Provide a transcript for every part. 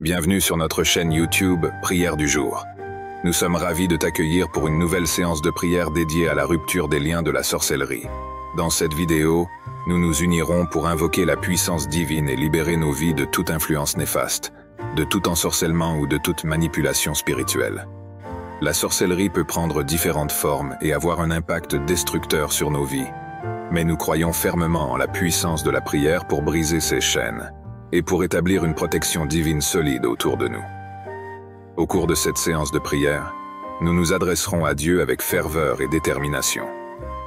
Bienvenue sur notre chaîne YouTube Prière du jour. Nous sommes ravis de t'accueillir pour une nouvelle séance de prière dédiée à la rupture des liens de la sorcellerie. Dans cette vidéo, nous nous unirons pour invoquer la puissance divine et libérer nos vies de toute influence néfaste, de tout ensorcellement ou de toute manipulation spirituelle. La sorcellerie peut prendre différentes formes et avoir un impact destructeur sur nos vies. Mais nous croyons fermement en la puissance de la prière pour briser ces chaînes et pour établir une protection divine solide autour de nous. Au cours de cette séance de prière, nous nous adresserons à Dieu avec ferveur et détermination.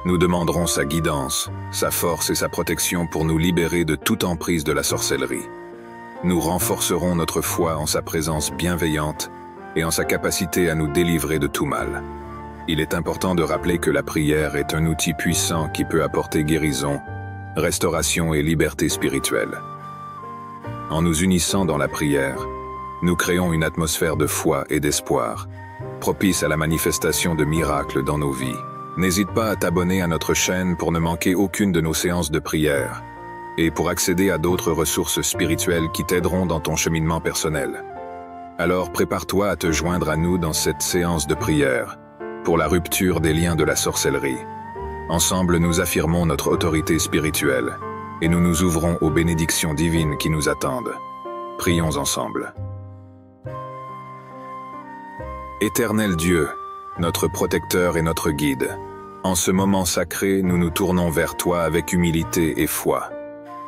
Nous demanderons sa guidance, sa force et sa protection pour nous libérer de toute emprise de la sorcellerie. Nous renforcerons notre foi en sa présence bienveillante et en sa capacité à nous délivrer de tout mal. Il est important de rappeler que la prière est un outil puissant qui peut apporter guérison, restauration et liberté spirituelle. En nous unissant dans la prière, nous créons une atmosphère de foi et d'espoir, propice à la manifestation de miracles dans nos vies. N'hésite pas à t'abonner à notre chaîne pour ne manquer aucune de nos séances de prière et pour accéder à d'autres ressources spirituelles qui t'aideront dans ton cheminement personnel. Alors prépare-toi à te joindre à nous dans cette séance de prière pour la rupture des liens de la sorcellerie. Ensemble, nous affirmons notre autorité spirituelle et nous nous ouvrons aux bénédictions divines qui nous attendent. Prions ensemble. Éternel Dieu, notre protecteur et notre guide, en ce moment sacré, nous nous tournons vers toi avec humilité et foi.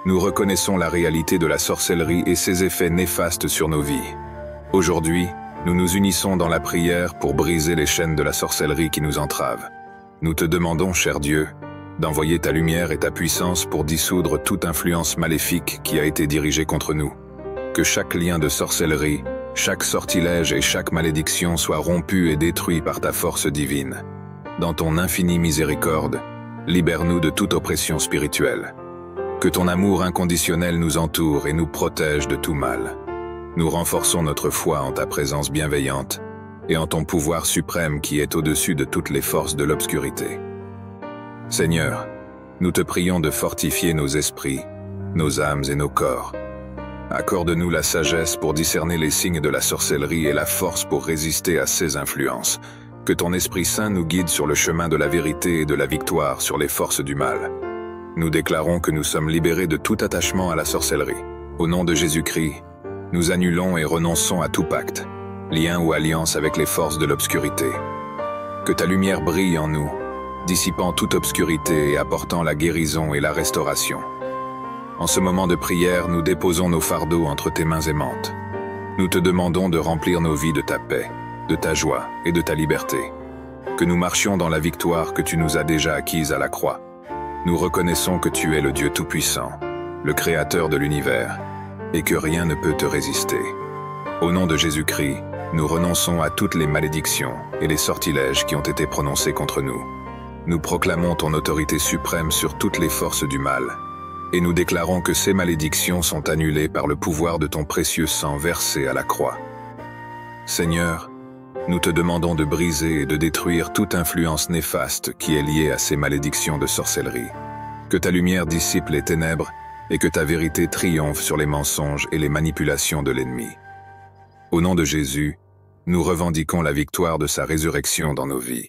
Nous reconnaissons la réalité de la sorcellerie et ses effets néfastes sur nos vies. Aujourd'hui, nous nous unissons dans la prière pour briser les chaînes de la sorcellerie qui nous entravent. Nous te demandons, cher Dieu, d'envoyer ta lumière et ta puissance pour dissoudre toute influence maléfique qui a été dirigée contre nous. Que chaque lien de sorcellerie, chaque sortilège et chaque malédiction soit rompu et détruit par ta force divine. Dans ton infinie miséricorde, libère-nous de toute oppression spirituelle. Que ton amour inconditionnel nous entoure et nous protège de tout mal. Nous renforçons notre foi en ta présence bienveillante et en ton pouvoir suprême qui est au-dessus de toutes les forces de l'obscurité. Seigneur, nous te prions de fortifier nos esprits, nos âmes et nos corps. Accorde-nous la sagesse pour discerner les signes de la sorcellerie et la force pour résister à ses influences. Que ton Esprit Saint nous guide sur le chemin de la vérité et de la victoire sur les forces du mal. Nous déclarons que nous sommes libérés de tout attachement à la sorcellerie. Au nom de Jésus-Christ, nous annulons et renonçons à tout pacte, lien ou alliance avec les forces de l'obscurité. Que ta lumière brille en nous, dissipant toute obscurité et apportant la guérison et la restauration. En ce moment de prière, nous déposons nos fardeaux entre tes mains aimantes. Nous te demandons de remplir nos vies de ta paix, de ta joie et de ta liberté. Que nous marchions dans la victoire que tu nous as déjà acquise à la croix. Nous reconnaissons que tu es le Dieu Tout-Puissant, le Créateur de l'univers, et que rien ne peut te résister. Au nom de Jésus-Christ, nous renonçons à toutes les malédictions et les sortilèges qui ont été prononcés contre nous. Nous proclamons ton autorité suprême sur toutes les forces du mal, et nous déclarons que ces malédictions sont annulées par le pouvoir de ton précieux sang versé à la croix. Seigneur, nous te demandons de briser et de détruire toute influence néfaste qui est liée à ces malédictions de sorcellerie. Que ta lumière dissipe les ténèbres et que ta vérité triomphe sur les mensonges et les manipulations de l'ennemi. Au nom de Jésus, nous revendiquons la victoire de sa résurrection dans nos vies.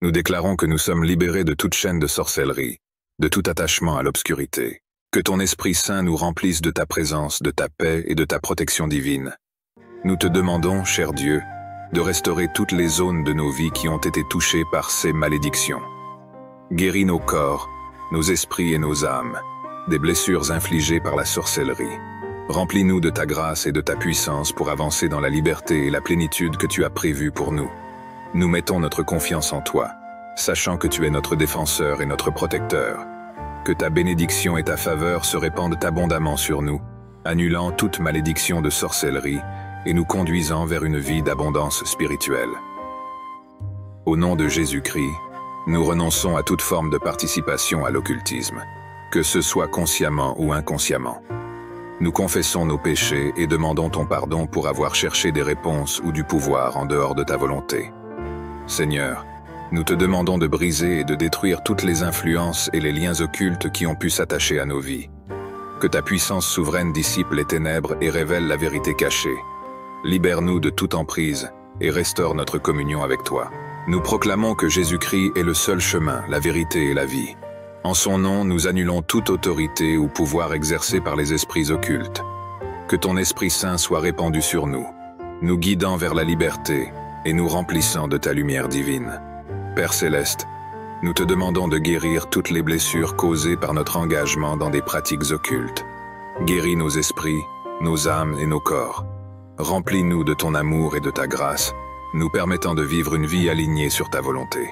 Nous déclarons que nous sommes libérés de toute chaîne de sorcellerie, de tout attachement à l'obscurité. Que ton Esprit Saint nous remplisse de ta présence, de ta paix et de ta protection divine. Nous te demandons, cher Dieu, de restaurer toutes les zones de nos vies qui ont été touchées par ces malédictions. Guéris nos corps, nos esprits et nos âmes, des blessures infligées par la sorcellerie. Remplis-nous de ta grâce et de ta puissance pour avancer dans la liberté et la plénitude que tu as prévues pour nous. Nous mettons notre confiance en toi, sachant que tu es notre défenseur et notre protecteur. Que ta bénédiction et ta faveur se répandent abondamment sur nous, annulant toute malédiction de sorcellerie et nous conduisant vers une vie d'abondance spirituelle. Au nom de Jésus-Christ, nous renonçons à toute forme de participation à l'occultisme, que ce soit consciemment ou inconsciemment. Nous confessons nos péchés et demandons ton pardon pour avoir cherché des réponses ou du pouvoir en dehors de ta volonté. Seigneur, nous te demandons de briser et de détruire toutes les influences et les liens occultes qui ont pu s'attacher à nos vies. Que ta puissance souveraine dissipe les ténèbres et révèle la vérité cachée. Libère-nous de toute emprise et restaure notre communion avec toi. Nous proclamons que Jésus-Christ est le seul chemin, la vérité et la vie. En son nom, nous annulons toute autorité ou pouvoir exercé par les esprits occultes. Que ton Esprit Saint soit répandu sur nous, nous guidant vers la liberté et nous remplissant de ta lumière divine. Père Céleste, nous te demandons de guérir toutes les blessures causées par notre engagement dans des pratiques occultes. Guéris nos esprits, nos âmes et nos corps. Remplis-nous de ton amour et de ta grâce, nous permettant de vivre une vie alignée sur ta volonté.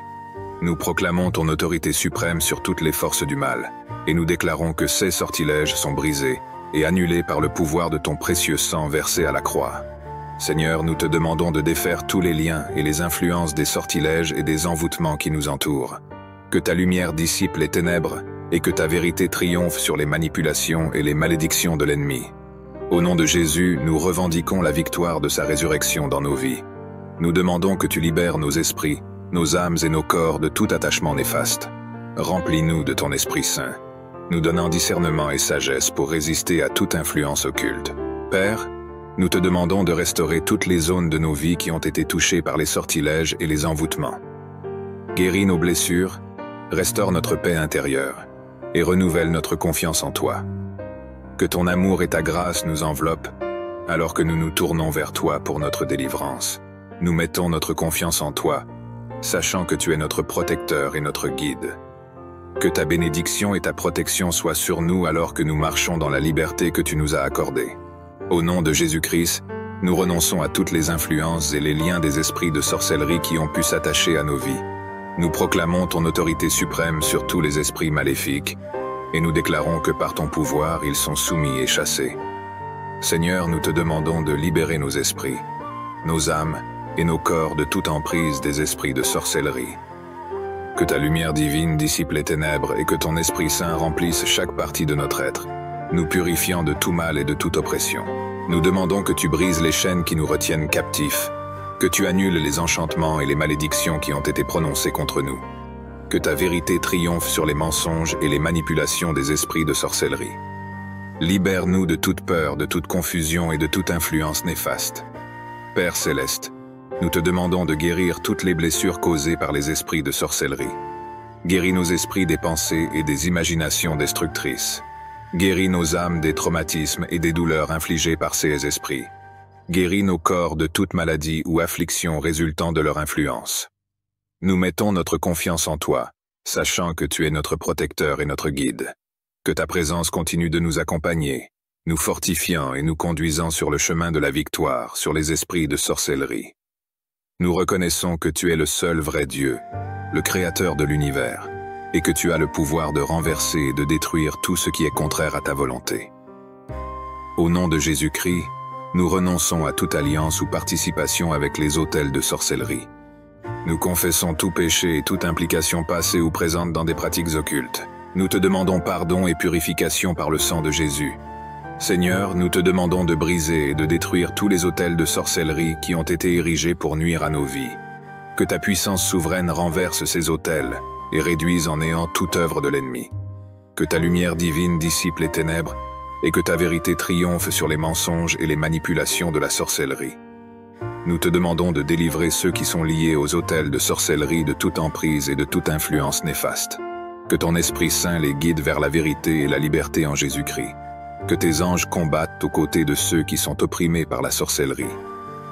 Nous proclamons ton autorité suprême sur toutes les forces du mal, et nous déclarons que ces sortilèges sont brisés et annulés par le pouvoir de ton précieux sang versé à la croix. Seigneur, nous te demandons de défaire tous les liens et les influences des sortilèges et des envoûtements qui nous entourent. Que ta lumière dissipe les ténèbres et que ta vérité triomphe sur les manipulations et les malédictions de l'ennemi. Au nom de Jésus, nous revendiquons la victoire de sa résurrection dans nos vies. Nous demandons que tu libères nos esprits, nos âmes et nos corps de tout attachement néfaste. Remplis-nous de ton Esprit Saint, nous donnant discernement et sagesse pour résister à toute influence occulte. Père, nous te demandons de restaurer toutes les zones de nos vies qui ont été touchées par les sortilèges et les envoûtements. Guéris nos blessures, restaure notre paix intérieure et renouvelle notre confiance en toi. Que ton amour et ta grâce nous enveloppent alors que nous nous tournons vers toi pour notre délivrance. Nous mettons notre confiance en toi, sachant que tu es notre protecteur et notre guide. Que ta bénédiction et ta protection soient sur nous alors que nous marchons dans la liberté que tu nous as accordée. Au nom de Jésus-Christ, nous renonçons à toutes les influences et les liens des esprits de sorcellerie qui ont pu s'attacher à nos vies. Nous proclamons ton autorité suprême sur tous les esprits maléfiques, et nous déclarons que par ton pouvoir, ils sont soumis et chassés. Seigneur, nous te demandons de libérer nos esprits, nos âmes et nos corps de toute emprise des esprits de sorcellerie. Que ta lumière divine dissipe les ténèbres et que ton Esprit Saint remplisse chaque partie de notre être, nous purifiant de tout mal et de toute oppression. Nous demandons que tu brises les chaînes qui nous retiennent captifs, que tu annules les enchantements et les malédictions qui ont été prononcés contre nous, que ta vérité triomphe sur les mensonges et les manipulations des esprits de sorcellerie. Libère-nous de toute peur, de toute confusion et de toute influence néfaste. Père Céleste, nous te demandons de guérir toutes les blessures causées par les esprits de sorcellerie. Guéris nos esprits des pensées et des imaginations destructrices. Guéris nos âmes des traumatismes et des douleurs infligées par ces esprits. Guéris nos corps de toute maladie ou affliction résultant de leur influence. Nous mettons notre confiance en toi, sachant que tu es notre protecteur et notre guide. Que ta présence continue de nous accompagner, nous fortifiant et nous conduisant sur le chemin de la victoire sur les esprits de sorcellerie. Nous reconnaissons que tu es le seul vrai Dieu, le Créateur de l'univers, et que tu as le pouvoir de renverser et de détruire tout ce qui est contraire à ta volonté. Au nom de Jésus-Christ, nous renonçons à toute alliance ou participation avec les autels de sorcellerie. Nous confessons tout péché et toute implication passée ou présente dans des pratiques occultes. Nous te demandons pardon et purification par le sang de Jésus. Seigneur, nous te demandons de briser et de détruire tous les autels de sorcellerie qui ont été érigés pour nuire à nos vies. Que ta puissance souveraine renverse ces autels et réduise en néant toute œuvre de l'ennemi. Que ta lumière divine dissipe les ténèbres et que ta vérité triomphe sur les mensonges et les manipulations de la sorcellerie. Nous te demandons de délivrer ceux qui sont liés aux autels de sorcellerie de toute emprise et de toute influence néfaste. Que ton Esprit Saint les guide vers la vérité et la liberté en Jésus-Christ. Que tes anges combattent aux côtés de ceux qui sont opprimés par la sorcellerie.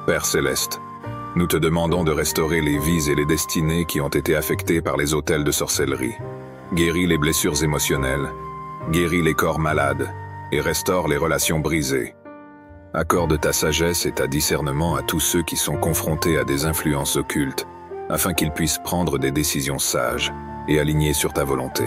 Père Céleste, nous te demandons de restaurer les vies et les destinées qui ont été affectées par les autels de sorcellerie. Guéris les blessures émotionnelles, guéris les corps malades et restaure les relations brisées. Accorde ta sagesse et ta discernement à tous ceux qui sont confrontés à des influences occultes, afin qu'ils puissent prendre des décisions sages et alignées sur ta volonté.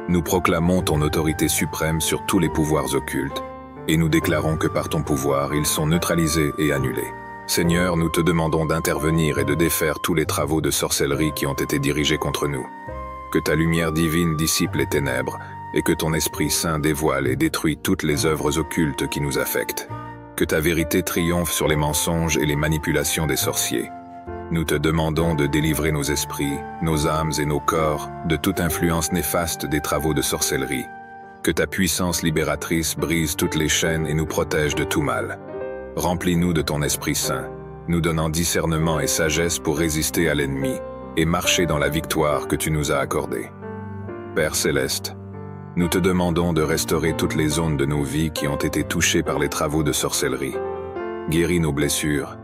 Nous proclamons ton autorité suprême sur tous les pouvoirs occultes, et nous déclarons que par ton pouvoir, ils sont neutralisés et annulés. Seigneur, nous te demandons d'intervenir et de défaire tous les travaux de sorcellerie qui ont été dirigés contre nous. Que ta lumière divine dissipe les ténèbres, et que ton Esprit Saint dévoile et détruit toutes les œuvres occultes qui nous affectent. Que ta vérité triomphe sur les mensonges et les manipulations des sorciers. Nous te demandons de délivrer nos esprits, nos âmes et nos corps de toute influence néfaste des travaux de sorcellerie. Que ta puissance libératrice brise toutes les chaînes et nous protège de tout mal. Remplis-nous de ton Esprit Saint, nous donnant discernement et sagesse pour résister à l'ennemi et marcher dans la victoire que tu nous as accordée. Père Céleste, nous te demandons de restaurer toutes les zones de nos vies qui ont été touchées par les travaux de sorcellerie. Guéris nos blessures,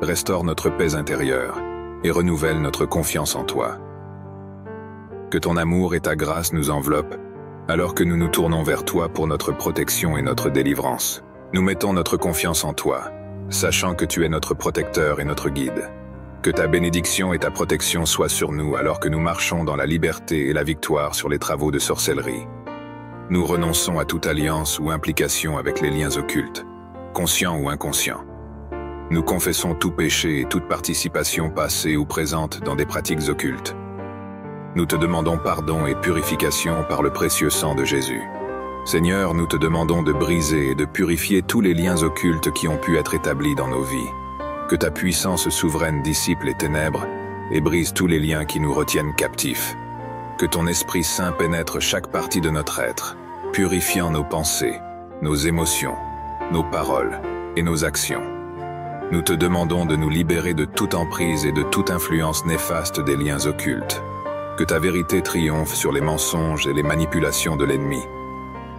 restaure notre paix intérieure et renouvelle notre confiance en toi. Que ton amour et ta grâce nous enveloppent, alors que nous nous tournons vers toi pour notre protection et notre délivrance. Nous mettons notre confiance en toi, sachant que tu es notre protecteur et notre guide. Que ta bénédiction et ta protection soient sur nous alors que nous marchons dans la liberté et la victoire sur les travaux de sorcellerie. Nous renonçons à toute alliance ou implication avec les liens occultes, conscients ou inconscients. Nous confessons tout péché et toute participation passée ou présente dans des pratiques occultes. Nous te demandons pardon et purification par le précieux sang de Jésus. Seigneur, nous te demandons de briser et de purifier tous les liens occultes qui ont pu être établis dans nos vies. Que ta puissance souveraine dissipe les ténèbres et brise tous les liens qui nous retiennent captifs. Que ton Esprit Saint pénètre chaque partie de notre être, purifiant nos pensées, nos émotions, nos paroles et nos actions. Nous te demandons de nous libérer de toute emprise et de toute influence néfaste des liens occultes. Que ta vérité triomphe sur les mensonges et les manipulations de l'ennemi.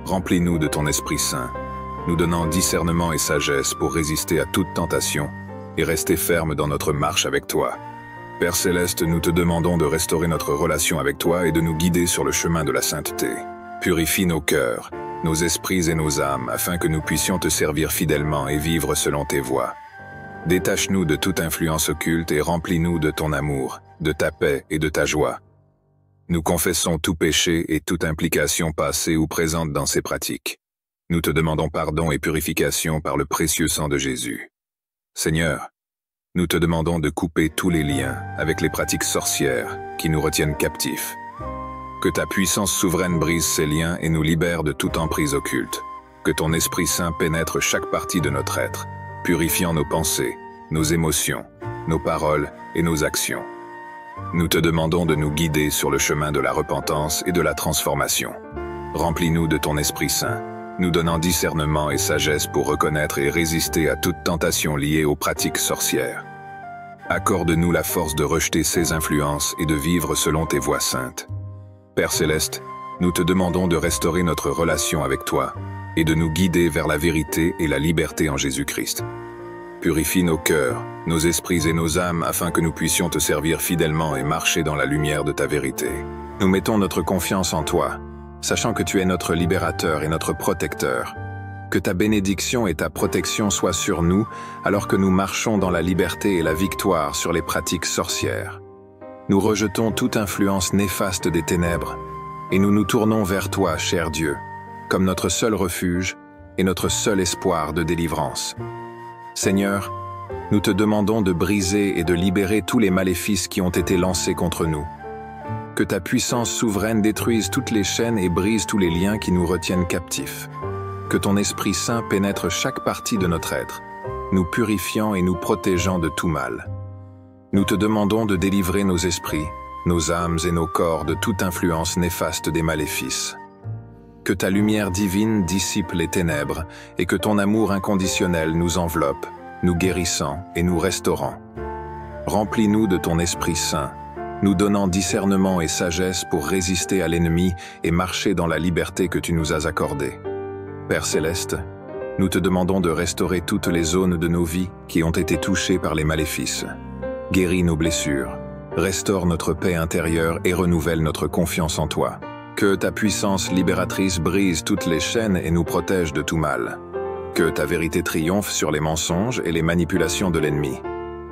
Remplis-nous de ton Esprit Saint, nous donnant discernement et sagesse pour résister à toute tentation et rester ferme dans notre marche avec toi. Père Céleste, nous te demandons de restaurer notre relation avec toi et de nous guider sur le chemin de la sainteté. Purifie nos cœurs, nos esprits et nos âmes afin que nous puissions te servir fidèlement et vivre selon tes voies. Détache-nous de toute influence occulte et remplis-nous de ton amour, de ta paix et de ta joie. Nous confessons tout péché et toute implication passée ou présente dans ces pratiques. Nous te demandons pardon et purification par le précieux sang de Jésus. Seigneur, nous te demandons de couper tous les liens avec les pratiques sorcières qui nous retiennent captifs. Que ta puissance souveraine brise ces liens et nous libère de toute emprise occulte. Que ton Esprit Saint pénètre chaque partie de notre être, purifiant nos pensées, nos émotions, nos paroles et nos actions. Nous te demandons de nous guider sur le chemin de la repentance et de la transformation. Remplis-nous de ton Esprit Saint, nous donnant discernement et sagesse pour reconnaître et résister à toute tentation liée aux pratiques sorcières. Accorde-nous la force de rejeter ces influences et de vivre selon tes voies saintes. Père Céleste, nous te demandons de restaurer notre relation avec toi et de nous guider vers la vérité et la liberté en Jésus-Christ. Purifie nos cœurs, nos esprits et nos âmes afin que nous puissions te servir fidèlement et marcher dans la lumière de ta vérité. Nous mettons notre confiance en toi, sachant que tu es notre libérateur et notre protecteur. Que ta bénédiction et ta protection soient sur nous alors que nous marchons dans la liberté et la victoire sur les pratiques sorcières. Nous rejetons toute influence néfaste des ténèbres et nous nous tournons vers toi, cher Dieu, comme notre seul refuge et notre seul espoir de délivrance. Seigneur, nous te demandons de briser et de libérer tous les maléfices qui ont été lancés contre nous. Que ta puissance souveraine détruise toutes les chaînes et brise tous les liens qui nous retiennent captifs. Que ton Esprit Saint pénètre chaque partie de notre être, nous purifiant et nous protégeant de tout mal. Nous te demandons de délivrer nos esprits, nos âmes et nos corps de toute influence néfaste des maléfices. Que ta lumière divine dissipe les ténèbres et que ton amour inconditionnel nous enveloppe, nous guérissant et nous restaurant. Remplis-nous de ton Esprit Saint, nous donnant discernement et sagesse pour résister à l'ennemi et marcher dans la liberté que tu nous as accordée. Père Céleste, nous te demandons de restaurer toutes les zones de nos vies qui ont été touchées par les maléfices. Guéris nos blessures, restaure notre paix intérieure et renouvelle notre confiance en toi. Que ta puissance libératrice brise toutes les chaînes et nous protège de tout mal. Que ta vérité triomphe sur les mensonges et les manipulations de l'ennemi.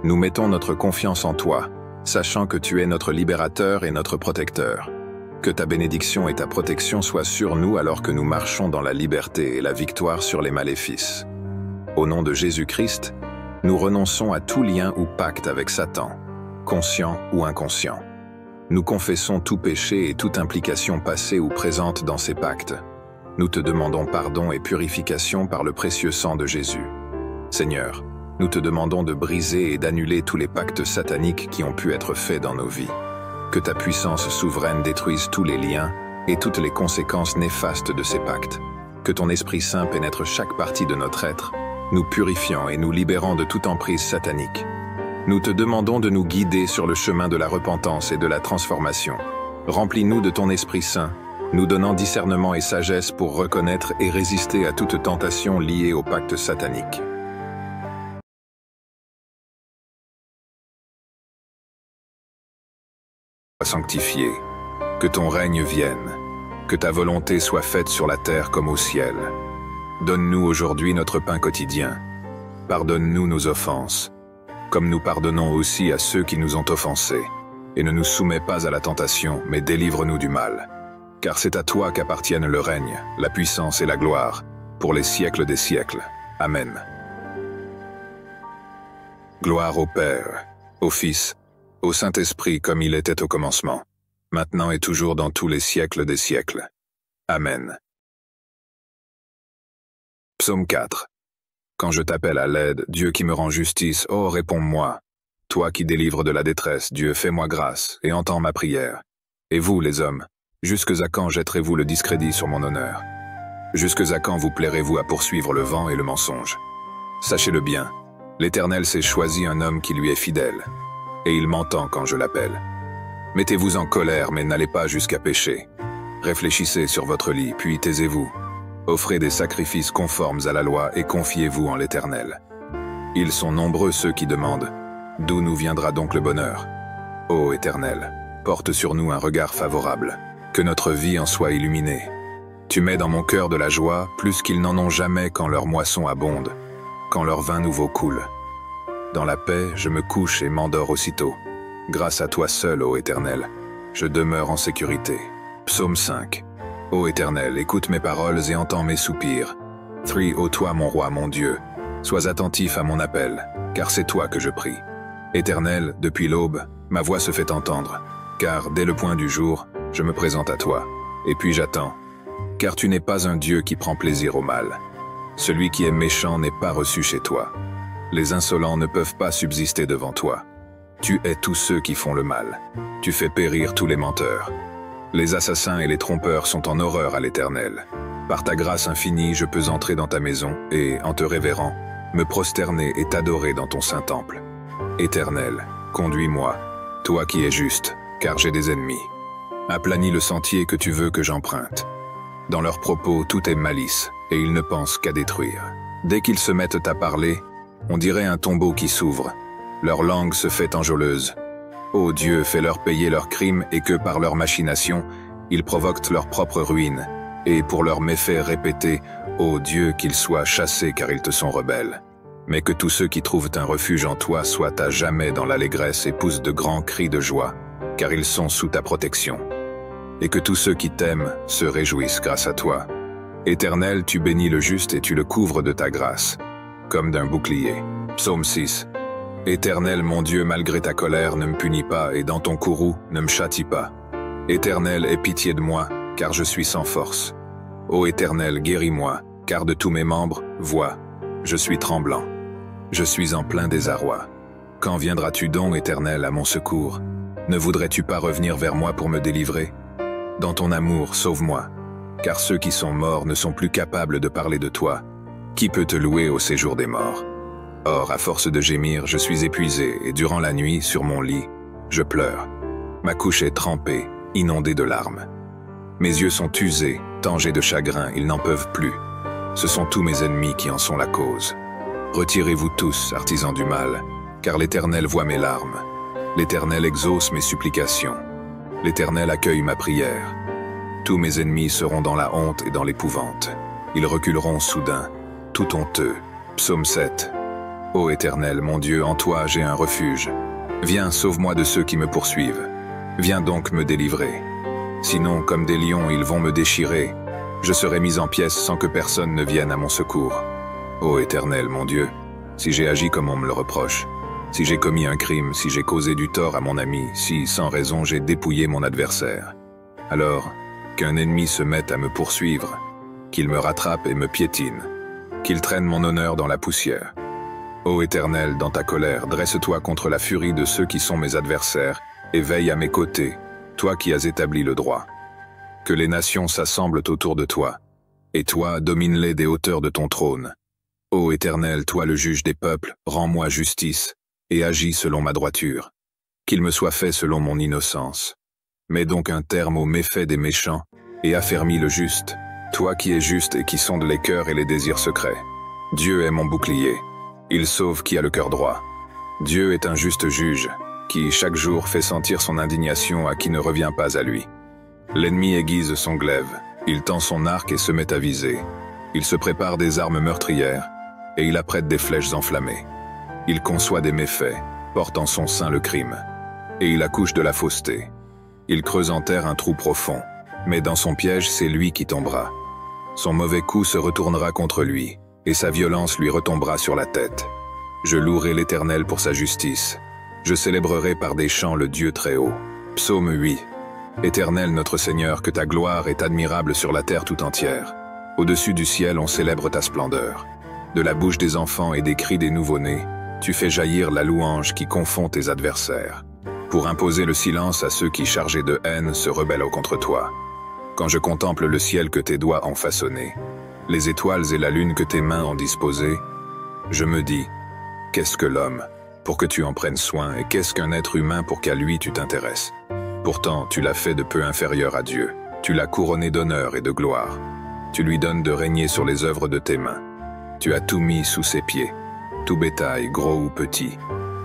Nous mettons notre confiance en toi, sachant que tu es notre libérateur et notre protecteur. Que ta bénédiction et ta protection soient sur nous alors que nous marchons dans la liberté et la victoire sur les maléfices. Au nom de Jésus-Christ, nous renonçons à tout lien ou pacte avec Satan, conscient ou inconscient. Nous confessons tout péché et toute implication passée ou présente dans ces pactes. Nous te demandons pardon et purification par le précieux sang de Jésus. Seigneur, nous te demandons de briser et d'annuler tous les pactes sataniques qui ont pu être faits dans nos vies. Que ta puissance souveraine détruise tous les liens et toutes les conséquences néfastes de ces pactes. Que ton Esprit Saint pénètre chaque partie de notre être, nous purifiant et nous libérant de toute emprise satanique. Nous te demandons de nous guider sur le chemin de la repentance et de la transformation. Remplis-nous de ton Esprit Saint, nous donnant discernement et sagesse pour reconnaître et résister à toute tentation liée au pacte satanique. Sanctifié, que ton règne vienne, que ta volonté soit faite sur la terre comme au ciel. Donne-nous aujourd'hui notre pain quotidien. Pardonne-nous nos offenses, comme nous pardonnons aussi à ceux qui nous ont offensés. Et ne nous soumets pas à la tentation, mais délivre-nous du mal. Car c'est à toi qu'appartiennent le règne, la puissance et la gloire, pour les siècles des siècles. Amen. Gloire au Père, au Fils, au Saint-Esprit comme il était au commencement, maintenant et toujours dans tous les siècles des siècles. Amen. Psaume 4. Quand je t'appelle à l'aide, Dieu qui me rend justice, oh réponds-moi. Toi qui délivres de la détresse, Dieu fais-moi grâce et entends ma prière. Et vous, les hommes, jusques à quand jetterez-vous le discrédit sur mon honneur? Jusques à quand vous plairez-vous à poursuivre le vent et le mensonge? Sachez-le bien, l'Éternel s'est choisi un homme qui lui est fidèle, et il m'entend quand je l'appelle. Mettez-vous en colère, mais n'allez pas jusqu'à pécher. Réfléchissez sur votre lit, puis taisez-vous. Offrez des sacrifices conformes à la loi et confiez-vous en l'Éternel. Ils sont nombreux ceux qui demandent « D'où nous viendra donc le bonheur ?» Ô Éternel, porte sur nous un regard favorable, que notre vie en soit illuminée. Tu mets dans mon cœur de la joie plus qu'ils n'en ont jamais quand leur moisson abonde, quand leur vin nouveau coule. Dans la paix, je me couche et m'endors aussitôt. Grâce à toi seul, ô Éternel, je demeure en sécurité. Psaume 5. Ô Éternel, écoute mes paroles et entends mes soupirs. 3. Ô toi, mon roi, mon Dieu, sois attentif à mon appel, car c'est toi que je prie. Éternel, depuis l'aube, ma voix se fait entendre, car dès le point du jour, je me présente à toi, et puis j'attends. Car tu n'es pas un Dieu qui prend plaisir au mal. Celui qui est méchant n'est pas reçu chez toi. Les insolents ne peuvent pas subsister devant toi. Tu hais tous ceux qui font le mal. Tu fais périr tous les menteurs. Les assassins et les trompeurs sont en horreur à l'Éternel. Par ta grâce infinie, je peux entrer dans ta maison et, en te révérant, me prosterner et t'adorer dans ton saint temple. Éternel, conduis-moi, toi qui es juste, car j'ai des ennemis. Aplanis le sentier que tu veux que j'emprunte. Dans leurs propos, tout est malice, et ils ne pensent qu'à détruire. Dès qu'ils se mettent à parler, on dirait un tombeau qui s'ouvre. Leur langue se fait enjôleuse. Ô Dieu, fais-leur payer leurs crimes et que, par leurs machinations, ils provoquent leur propre ruine. Et pour leurs méfaits répétés, ô Dieu, qu'ils soient chassés car ils te sont rebelles. Mais que tous ceux qui trouvent un refuge en toi soient à jamais dans l'allégresse et poussent de grands cris de joie, car ils sont sous ta protection. Et que tous ceux qui t'aiment se réjouissent grâce à toi. Éternel, tu bénis le juste et tu le couvres de ta grâce, comme d'un bouclier. Psaume 6. Éternel, mon Dieu, malgré ta colère, ne me punis pas, et dans ton courroux, ne me châtie pas. Éternel, aie pitié de moi, car je suis sans force. Ô Éternel, guéris-moi, car de tous mes membres, vois, je suis tremblant. Je suis en plein désarroi. Quand viendras-tu donc, Éternel, à mon secours? Ne voudrais-tu pas revenir vers moi pour me délivrer? Dans ton amour, sauve-moi, car ceux qui sont morts ne sont plus capables de parler de toi. Qui peut te louer au séjour des morts? Or, à force de gémir, je suis épuisé, et durant la nuit, sur mon lit, je pleure. Ma couche est trempée, inondée de larmes. Mes yeux sont usés, tangés de chagrin, ils n'en peuvent plus. Ce sont tous mes ennemis qui en sont la cause. Retirez-vous tous, artisans du mal, car l'Éternel voit mes larmes. L'Éternel exauce mes supplications. L'Éternel accueille ma prière. Tous mes ennemis seront dans la honte et dans l'épouvante. Ils reculeront soudain, tout honteux. Psaume 7. Ô Éternel, mon Dieu, en toi j'ai un refuge. Viens, sauve-moi de ceux qui me poursuivent. Viens donc me délivrer. Sinon, comme des lions, ils vont me déchirer. Je serai mis en pièces sans que personne ne vienne à mon secours. Ô Éternel, mon Dieu, si j'ai agi comme on me le reproche, si j'ai commis un crime, si j'ai causé du tort à mon ami, si, sans raison, j'ai dépouillé mon adversaire, alors, qu'un ennemi se mette à me poursuivre, qu'il me rattrape et me piétine, qu'il traîne mon honneur dans la poussière. Ô Éternel, dans ta colère, dresse-toi contre la furie de ceux qui sont mes adversaires, et veille à mes côtés, toi qui as établi le droit. Que les nations s'assemblent autour de toi, et toi, domine-les des hauteurs de ton trône. Ô Éternel, toi le juge des peuples, rends-moi justice, et agis selon ma droiture. Qu'il me soit fait selon mon innocence. Mets donc un terme aux méfaits des méchants, et affermis le juste, toi qui es juste et qui sondes les cœurs et les désirs secrets. Dieu est mon bouclier. Il sauve qui a le cœur droit. Dieu est un juste juge, qui chaque jour fait sentir son indignation à qui ne revient pas à lui. L'ennemi aiguise son glaive, il tend son arc et se met à viser. Il se prépare des armes meurtrières, et il apprête des flèches enflammées. Il conçoit des méfaits, porte en son sein le crime, et il accouche de la fausseté. Il creuse en terre un trou profond, mais dans son piège c'est lui qui tombera. Son mauvais coup se retournera contre lui, et sa violence lui retombera sur la tête. Je louerai l'Éternel pour sa justice. Je célébrerai par des chants le Dieu très haut. Psaume 8. Éternel notre Seigneur, que ta gloire est admirable sur la terre tout entière. Au-dessus du ciel, on célèbre ta splendeur. De la bouche des enfants et des cris des nouveau-nés, tu fais jaillir la louange qui confond tes adversaires, pour imposer le silence à ceux qui, chargés de haine, se rebellent contre toi. Quand je contemple le ciel que tes doigts ont façonné, les étoiles et la lune que tes mains ont disposées, je me dis, qu'est-ce que l'homme, pour que tu en prennes soin, et qu'est-ce qu'un être humain pour qu'à lui tu t'intéresses? Pourtant, tu l'as fait de peu inférieur à Dieu, tu l'as couronné d'honneur et de gloire. Tu lui donnes de régner sur les œuvres de tes mains. Tu as tout mis sous ses pieds, tout bétail, gros ou petit,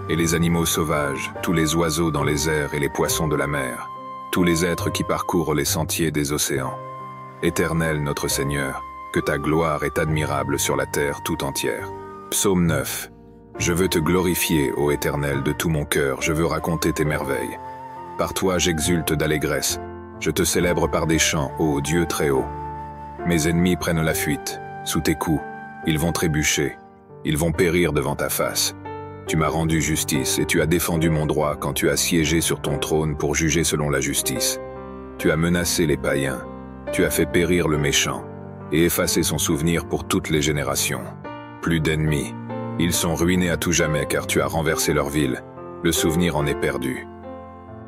et les animaux sauvages, tous les oiseaux dans les airs et les poissons de la mer, tous les êtres qui parcourent les sentiers des océans. Éternel notre Seigneur, que ta gloire est admirable sur la terre tout entière. Psaume 9. Je veux te glorifier, ô Éternel, de tout mon cœur, je veux raconter tes merveilles. Par toi j'exulte d'allégresse, je te célèbre par des chants, ô Dieu très haut. Mes ennemis prennent la fuite, sous tes coups, ils vont trébucher, ils vont périr devant ta face. Tu m'as rendu justice et tu as défendu mon droit quand tu as siégé sur ton trône pour juger selon la justice. Tu as menacé les païens, tu as fait périr le méchant, et effacé son souvenir pour toutes les générations. Plus d'ennemis, ils sont ruinés à tout jamais car tu as renversé leur ville, le souvenir en est perdu.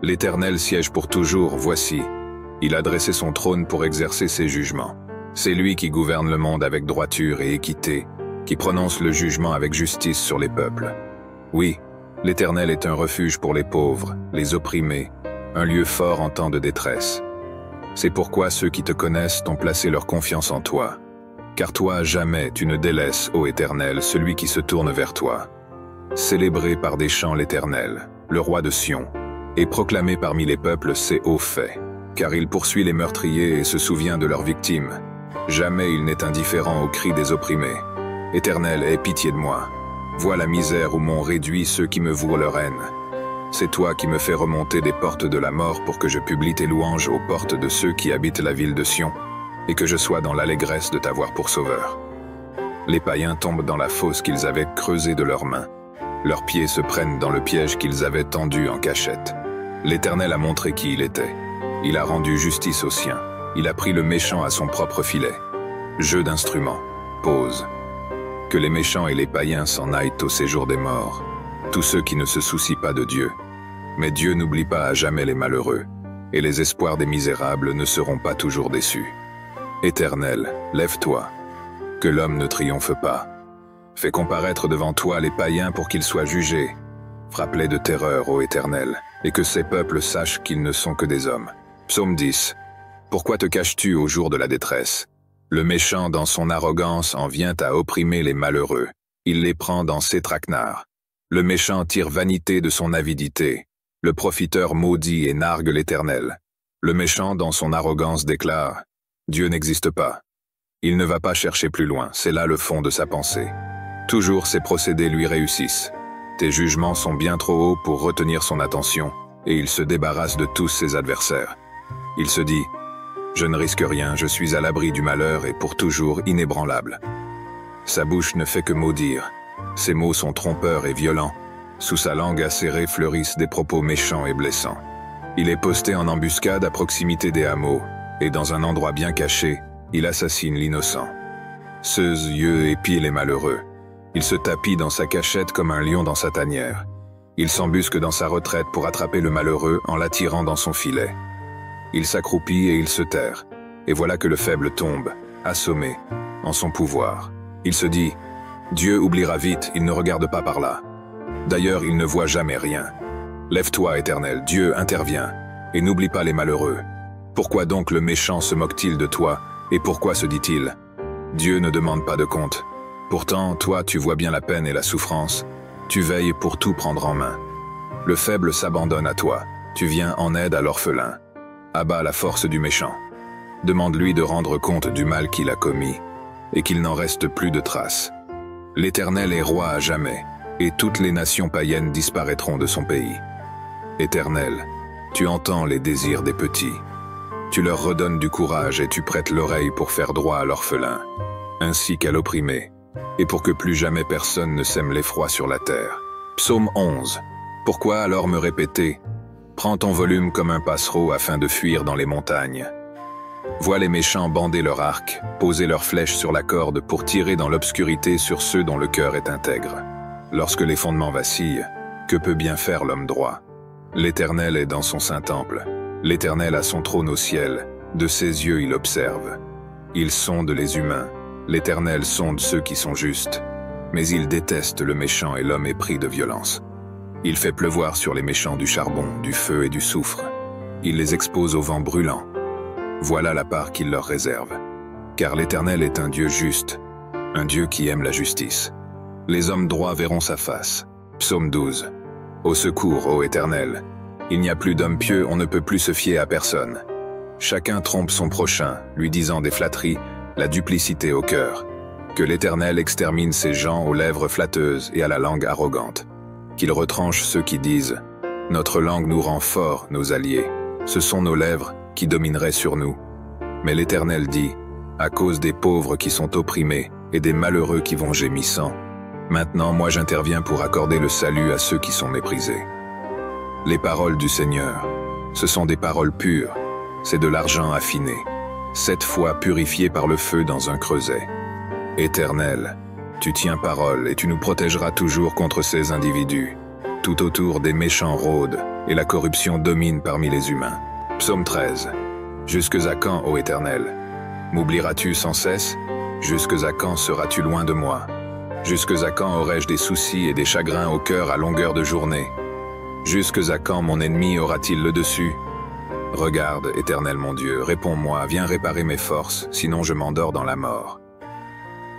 L'Éternel siège pour toujours, voici, il a dressé son trône pour exercer ses jugements. C'est lui qui gouverne le monde avec droiture et équité, qui prononce le jugement avec justice sur les peuples. Oui, l'Éternel est un refuge pour les pauvres, les opprimés, un lieu fort en temps de détresse. C'est pourquoi ceux qui te connaissent ont placé leur confiance en toi. Car toi, jamais tu ne délaisses, ô Éternel, celui qui se tourne vers toi. Célébrez par des chants l'Éternel, le roi de Sion, et proclamez parmi les peuples ses hauts faits, car il poursuit les meurtriers et se souvient de leurs victimes. Jamais il n'est indifférent aux cris des opprimés. Éternel, aie pitié de moi. Vois la misère où m'ont réduit ceux qui me vouent leur haine. C'est toi qui me fais remonter des portes de la mort pour que je publie tes louanges aux portes de ceux qui habitent la ville de Sion, et que je sois dans l'allégresse de t'avoir pour sauveur. Les païens tombent dans la fosse qu'ils avaient creusée de leurs mains. Leurs pieds se prennent dans le piège qu'ils avaient tendu en cachette. L'Éternel a montré qui il était. Il a rendu justice aux siens. Il a pris le méchant à son propre filet. Jeu d'instruments. Pause. Que les méchants et les païens s'en aillent au séjour des morts. Tous ceux qui ne se soucient pas de Dieu. Mais Dieu n'oublie pas à jamais les malheureux, et les espoirs des misérables ne seront pas toujours déçus. Éternel, lève-toi. Que l'homme ne triomphe pas. Fais comparaître devant toi les païens pour qu'ils soient jugés. Frappe-les de terreur, ô Éternel, et que ces peuples sachent qu'ils ne sont que des hommes. Psaume 10. Pourquoi te caches-tu au jour de la détresse? Le méchant dans son arrogance en vient à opprimer les malheureux. Il les prend dans ses traquenards. Le méchant tire vanité de son avidité. Le profiteur maudit et nargue l'Éternel. Le méchant dans son arrogance déclare « Dieu n'existe pas ». Il ne va pas chercher plus loin, c'est là le fond de sa pensée. Toujours ses procédés lui réussissent. Tes jugements sont bien trop hauts pour retenir son attention, et il se débarrasse de tous ses adversaires. Il se dit « Je ne risque rien, je suis à l'abri du malheur et pour toujours inébranlable ». Sa bouche ne fait que maudire. Ses mots sont trompeurs et violents. Sous sa langue acérée fleurissent des propos méchants et blessants. Il est posté en embuscade à proximité des hameaux, et dans un endroit bien caché, il assassine l'innocent. Seuse yeux épie les malheureux. Il se tapit dans sa cachette comme un lion dans sa tanière. Il s'embusque dans sa retraite pour attraper le malheureux en l'attirant dans son filet. Il s'accroupit et il se terre. Et voilà que le faible tombe, assommé, en son pouvoir. Il se dit Dieu oubliera vite, il ne regarde pas par là. D'ailleurs, il ne voit jamais rien. Lève-toi, Éternel, Dieu intervient, et n'oublie pas les malheureux. Pourquoi donc le méchant se moque-t-il de toi, et pourquoi se dit-il? Dieu ne demande pas de compte. Pourtant, toi, tu vois bien la peine et la souffrance. Tu veilles pour tout prendre en main. Le faible s'abandonne à toi. Tu viens en aide à l'orphelin. Abat la force du méchant. Demande-lui de rendre compte du mal qu'il a commis, et qu'il n'en reste plus de traces. L'Éternel est roi à jamais, et toutes les nations païennes disparaîtront de son pays. Éternel, tu entends les désirs des petits. Tu leur redonnes du courage et tu prêtes l'oreille pour faire droit à l'orphelin, ainsi qu'à l'opprimé, et pour que plus jamais personne ne sème l'effroi sur la terre. Psaume 11. Pourquoi alors me répéter? Prends ton volume comme un passereau afin de fuir dans les montagnes. Vois les méchants bander leur arc, poser leurs flèches sur la corde pour tirer dans l'obscurité sur ceux dont le cœur est intègre. Lorsque les fondements vacillent, que peut bien faire l'homme droit? L'Éternel est dans son saint temple. L'Éternel a son trône au ciel. De ses yeux il observe. Il sonde les humains. L'Éternel sonde ceux qui sont justes. Mais il déteste le méchant et l'homme épris de violence. Il fait pleuvoir sur les méchants du charbon, du feu et du soufre. Il les expose au vent brûlant. Voilà la part qu'il leur réserve. Car l'Éternel est un Dieu juste, un Dieu qui aime la justice. Les hommes droits verront sa face. Psaume 12. Au secours, ô Éternel. Il n'y a plus d'hommes pieux, on ne peut plus se fier à personne. Chacun trompe son prochain, lui disant des flatteries, la duplicité au cœur. Que l'Éternel extermine ces gens aux lèvres flatteuses et à la langue arrogante. Qu'il retranche ceux qui disent « Notre langue nous rend forts, nos alliés. Ce sont nos lèvres qui domineraient sur nous. » Mais l'Éternel dit « À cause des pauvres qui sont opprimés et des malheureux qui vont gémissant, maintenant moi j'interviens pour accorder le salut à ceux qui sont méprisés. » Les paroles du Seigneur, ce sont des paroles pures, c'est de l'argent affiné, 7 fois purifié par le feu dans un creuset. Éternel, tu tiens parole et tu nous protégeras toujours contre ces individus. Tout autour des méchants rôdent et la corruption domine parmi les humains. Psaume 13. Jusques à quand, ô Éternel? M'oublieras-tu sans cesse? Jusques à quand seras-tu loin de moi? Jusques à quand aurai-je des soucis et des chagrins au cœur à longueur de journée? Jusques à quand mon ennemi aura-t-il le dessus? Regarde, Éternel mon Dieu, réponds-moi, viens réparer mes forces, sinon je m'endors dans la mort.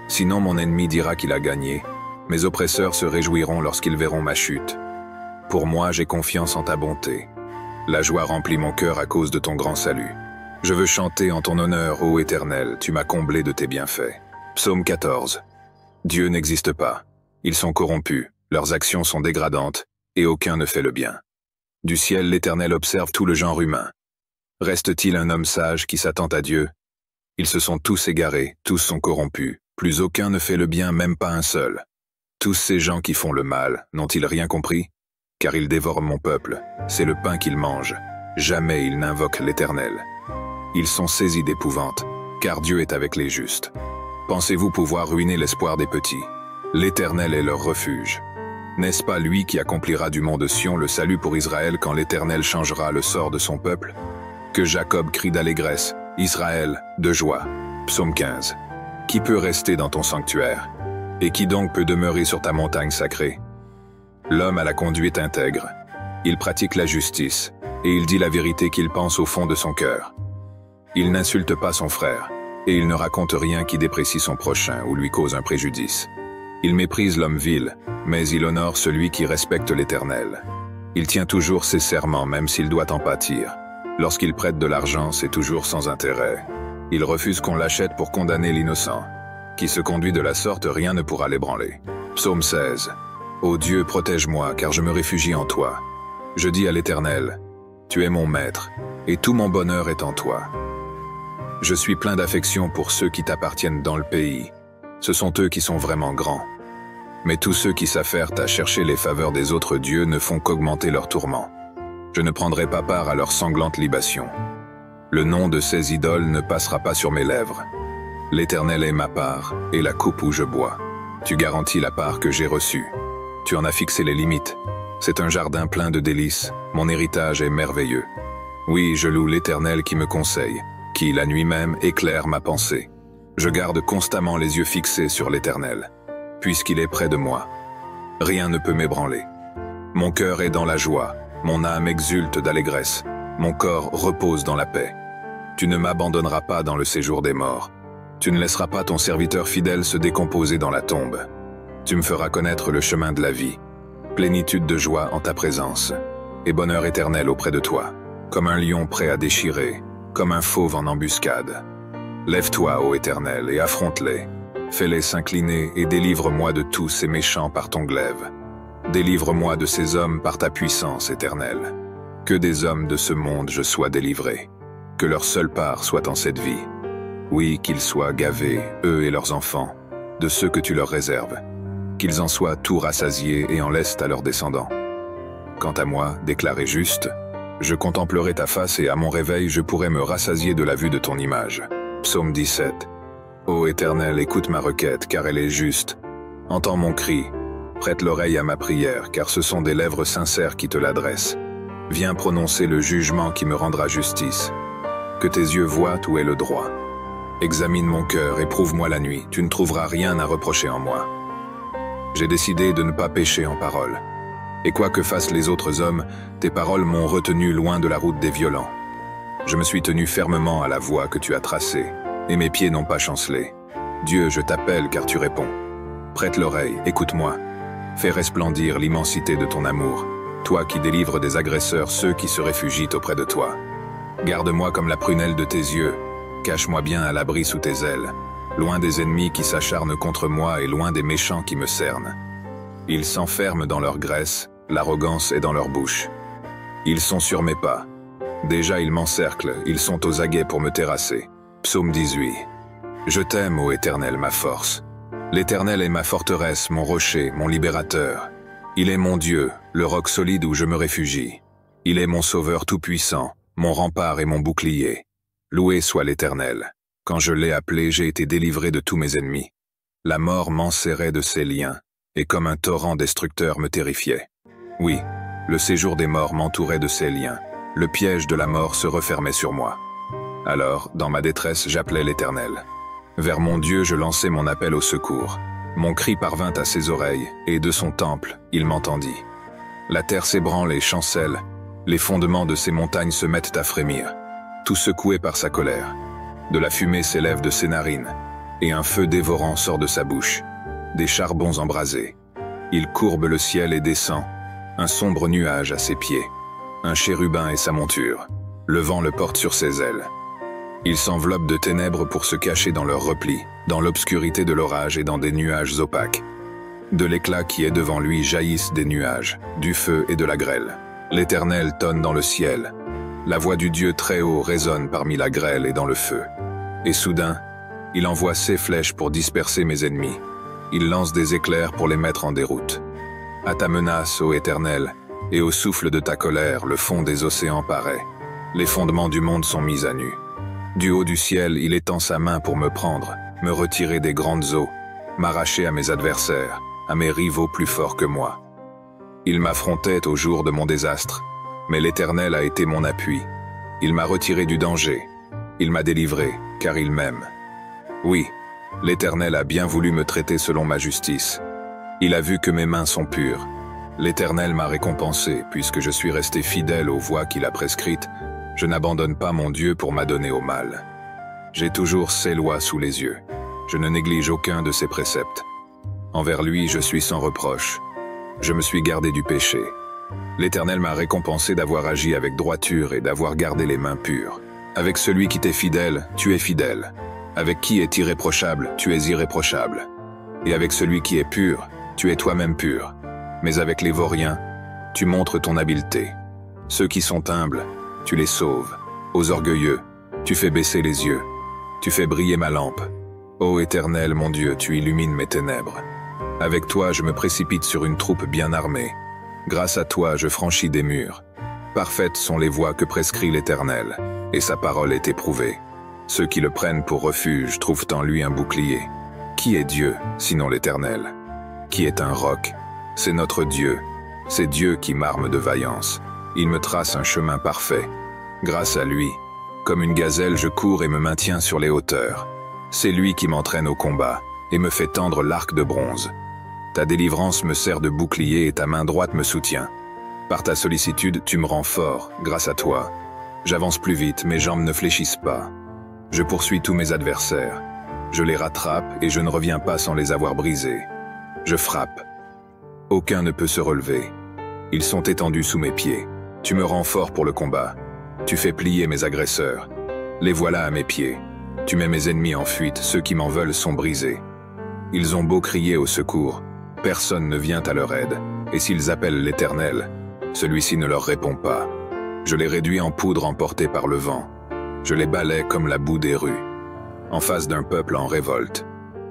Sinon mon ennemi dira qu'il a gagné, mes oppresseurs se réjouiront lorsqu'ils verront ma chute. Pour moi, j'ai confiance en ta bonté. La joie remplit mon cœur à cause de ton grand salut. Je veux chanter en ton honneur, ô Éternel, tu m'as comblé de tes bienfaits. Psaume 14. Dieu n'existe pas. Ils sont corrompus, leurs actions sont dégradantes, et aucun ne fait le bien. Du ciel, l'Éternel observe tout le genre humain. Reste-t-il un homme sage qui s'attend à Dieu? Ils se sont tous égarés, tous sont corrompus. Plus aucun ne fait le bien, même pas un seul. Tous ces gens qui font le mal, n'ont-ils rien compris? Car ils dévorent mon peuple, c'est le pain qu'ils mangent. Jamais ils n'invoquent l'Éternel. Ils sont saisis d'épouvante, car Dieu est avec les justes. Pensez-vous pouvoir ruiner l'espoir des petits? L'Éternel est leur refuge. N'est-ce pas lui qui accomplira du mont de Sion le salut pour Israël quand l'Éternel changera le sort de son peuple? Que Jacob crie d'allégresse, Israël de joie. Psaume 15. Qui peut rester dans ton sanctuaire? Et qui donc peut demeurer sur ta montagne sacrée? L'homme a la conduite intègre. Il pratique la justice, et il dit la vérité qu'il pense au fond de son cœur. Il n'insulte pas son frère, et il ne raconte rien qui déprécie son prochain ou lui cause un préjudice. Il méprise l'homme vil, mais il honore celui qui respecte l'Éternel. Il tient toujours ses serments même s'il doit en pâtir. Lorsqu'il prête de l'argent, c'est toujours sans intérêt. Il refuse qu'on l'achète pour condamner l'innocent. Qui se conduit de la sorte, rien ne pourra l'ébranler. Psaume 16. Ô Dieu, protège-moi, car je me réfugie en toi. Je dis à l'Éternel, tu es mon maître, et tout mon bonheur est en toi. Je suis plein d'affection pour ceux qui t'appartiennent dans le pays. Ce sont eux qui sont vraiment grands. Mais tous ceux qui s'affairent à chercher les faveurs des autres dieux ne font qu'augmenter leurs tourments. Je ne prendrai pas part à leurs sanglantes libations. Le nom de ces idoles ne passera pas sur mes lèvres. L'Éternel est ma part, et la coupe où je bois. Tu garantis la part que j'ai reçue. Tu en as fixé les limites. C'est un jardin plein de délices. Mon héritage est merveilleux. Oui, je loue l'Éternel qui me conseille, qui, la nuit même, éclaire ma pensée. Je garde constamment les yeux fixés sur l'Éternel. puisqu'il est près de moi. Rien ne peut m'ébranler. Mon cœur est dans la joie, mon âme exulte d'allégresse, mon corps repose dans la paix. Tu ne m'abandonneras pas dans le séjour des morts. Tu ne laisseras pas ton serviteur fidèle se décomposer dans la tombe. Tu me feras connaître le chemin de la vie, plénitude de joie en ta présence, et bonheur éternel auprès de toi, comme un lion prêt à déchirer, comme un fauve en embuscade. Lève-toi, ô Éternel, et affronte-les. Fais-les s'incliner et délivre-moi de tous ces méchants par ton glaive. Délivre-moi de ces hommes par ta puissance éternelle. Que des hommes de ce monde je sois délivré. Que leur seule part soit en cette vie. Oui, qu'ils soient gavés, eux et leurs enfants, de ceux que tu leur réserves. Qu'ils en soient tout rassasiés et en laissent à leurs descendants. Quant à moi, déclaré juste, je contemplerai ta face et à mon réveil je pourrai me rassasier de la vue de ton image. Psaume 17. Ô Éternel, écoute ma requête, car elle est juste. Entends mon cri, prête l'oreille à ma prière, car ce sont des lèvres sincères qui te l'adressent. Viens prononcer le jugement qui me rendra justice. Que tes yeux voient où est le droit. Examine mon cœur, éprouve-moi la nuit, tu ne trouveras rien à reprocher en moi. J'ai décidé de ne pas pécher en parole. Et quoi que fassent les autres hommes, tes paroles m'ont retenu loin de la route des violents. Je me suis tenu fermement à la voie que tu as tracée, et mes pieds n'ont pas chancelé. Dieu, je t'appelle car tu réponds. Prête l'oreille, écoute-moi. Fais resplendir l'immensité de ton amour, toi qui délivres des agresseurs ceux qui se réfugient auprès de toi. Garde-moi comme la prunelle de tes yeux, cache-moi bien à l'abri sous tes ailes, loin des ennemis qui s'acharnent contre moi et loin des méchants qui me cernent. Ils s'enferment dans leur graisse, l'arrogance est dans leur bouche. Ils sont sur mes pas. Déjà ils m'encerclent, ils sont aux aguets pour me terrasser. Psaume 18. Je t'aime, ô Éternel, ma force. L'Éternel est ma forteresse, mon rocher, mon libérateur. Il est mon Dieu, le roc solide où je me réfugie. Il est mon sauveur tout-puissant, mon rempart et mon bouclier. Loué soit l'Éternel. Quand je l'ai appelé, j'ai été délivré de tous mes ennemis. La mort m'enserrait de ses liens, et comme un torrent destructeur me terrifiait. Oui, le séjour des morts m'entourait de ses liens. Le piège de la mort se refermait sur moi. Alors, dans ma détresse, j'appelais l'Éternel. Vers mon Dieu, je lançai mon appel au secours. Mon cri parvint à ses oreilles, et de son temple, il m'entendit. La terre s'ébranle et chancelle, les fondements de ses montagnes se mettent à frémir, tout secoué par sa colère. De la fumée s'élève de ses narines, et un feu dévorant sort de sa bouche, des charbons embrasés. Il courbe le ciel et descend, un sombre nuage à ses pieds, un chérubin et sa monture, le vent le porte sur ses ailes. Il s'enveloppe de ténèbres pour se cacher dans leurs replis, dans l'obscurité de l'orage et dans des nuages opaques. De l'éclat qui est devant lui jaillissent des nuages, du feu et de la grêle. L'Éternel tonne dans le ciel. La voix du Dieu très haut résonne parmi la grêle et dans le feu. Et soudain, il envoie ses flèches pour disperser mes ennemis. Il lance des éclairs pour les mettre en déroute. À ta menace, ô Éternel, et au souffle de ta colère, le fond des océans paraît. Les fondements du monde sont mis à nu. Du haut du ciel, il étend sa main pour me prendre, me retirer des grandes eaux, m'arracher à mes adversaires, à mes rivaux plus forts que moi. Il m'affrontait au jour de mon désastre, mais l'Éternel a été mon appui. Il m'a retiré du danger. Il m'a délivré, car il m'aime. Oui, l'Éternel a bien voulu me traiter selon ma justice. Il a vu que mes mains sont pures. L'Éternel m'a récompensé, puisque je suis resté fidèle aux voies qu'il a prescrites. Je n'abandonne pas mon Dieu pour m'adonner au mal. J'ai toujours ses lois sous les yeux. Je ne néglige aucun de ses préceptes. Envers lui, je suis sans reproche. Je me suis gardé du péché. L'Éternel m'a récompensé d'avoir agi avec droiture et d'avoir gardé les mains pures. Avec celui qui t'est fidèle, tu es fidèle. Avec qui est irréprochable, tu es irréprochable. Et avec celui qui est pur, tu es toi-même pur. Mais avec les vauriens, tu montres ton habileté. Ceux qui sont humbles, tu les sauves. Aux orgueilleux, tu fais baisser les yeux. Tu fais briller ma lampe. Ô Éternel, mon Dieu, tu illumines mes ténèbres. Avec toi, je me précipite sur une troupe bien armée. Grâce à toi, je franchis des murs. Parfaites sont les voies que prescrit l'Éternel, et sa parole est éprouvée. Ceux qui le prennent pour refuge trouvent en lui un bouclier. Qui est Dieu, sinon l'Éternel? Qui est un roc? C'est notre Dieu. C'est Dieu qui m'arme de vaillance. Il me trace un chemin parfait. Grâce à lui, comme une gazelle, je cours et me maintiens sur les hauteurs. C'est lui qui m'entraîne au combat et me fait tendre l'arc de bronze. Ta délivrance me sert de bouclier et ta main droite me soutient. Par ta sollicitude, tu me rends fort, grâce à toi. J'avance plus vite, mes jambes ne fléchissent pas. Je poursuis tous mes adversaires. Je les rattrape et je ne reviens pas sans les avoir brisés. Je frappe. Aucun ne peut se relever. Ils sont étendus sous mes pieds. Tu me rends fort pour le combat. Tu fais plier mes agresseurs. Les voilà à mes pieds. Tu mets mes ennemis en fuite, ceux qui m'en veulent sont brisés. Ils ont beau crier au secours, personne ne vient à leur aide, et s'ils appellent l'Éternel, celui-ci ne leur répond pas. Je les réduis en poudre emportée par le vent. Je les balaie comme la boue des rues. En face d'un peuple en révolte,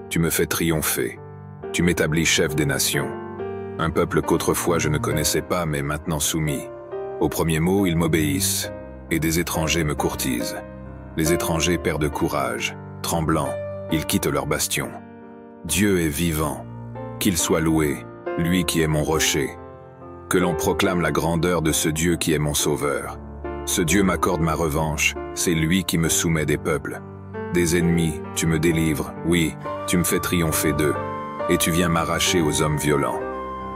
tu me fais triompher. Tu m'établis chef des nations. Un peuple qu'autrefois je ne connaissais pas, mais maintenant soumis. Au premier mot, ils m'obéissent, et des étrangers me courtisent. Les étrangers perdent courage. Tremblants, ils quittent leur bastion. Dieu est vivant. Qu'il soit loué, lui qui est mon rocher. Que l'on proclame la grandeur de ce Dieu qui est mon sauveur. Ce Dieu m'accorde ma revanche, c'est lui qui me soumet des peuples. Des ennemis, tu me délivres, oui, tu me fais triompher d'eux, et tu viens m'arracher aux hommes violents.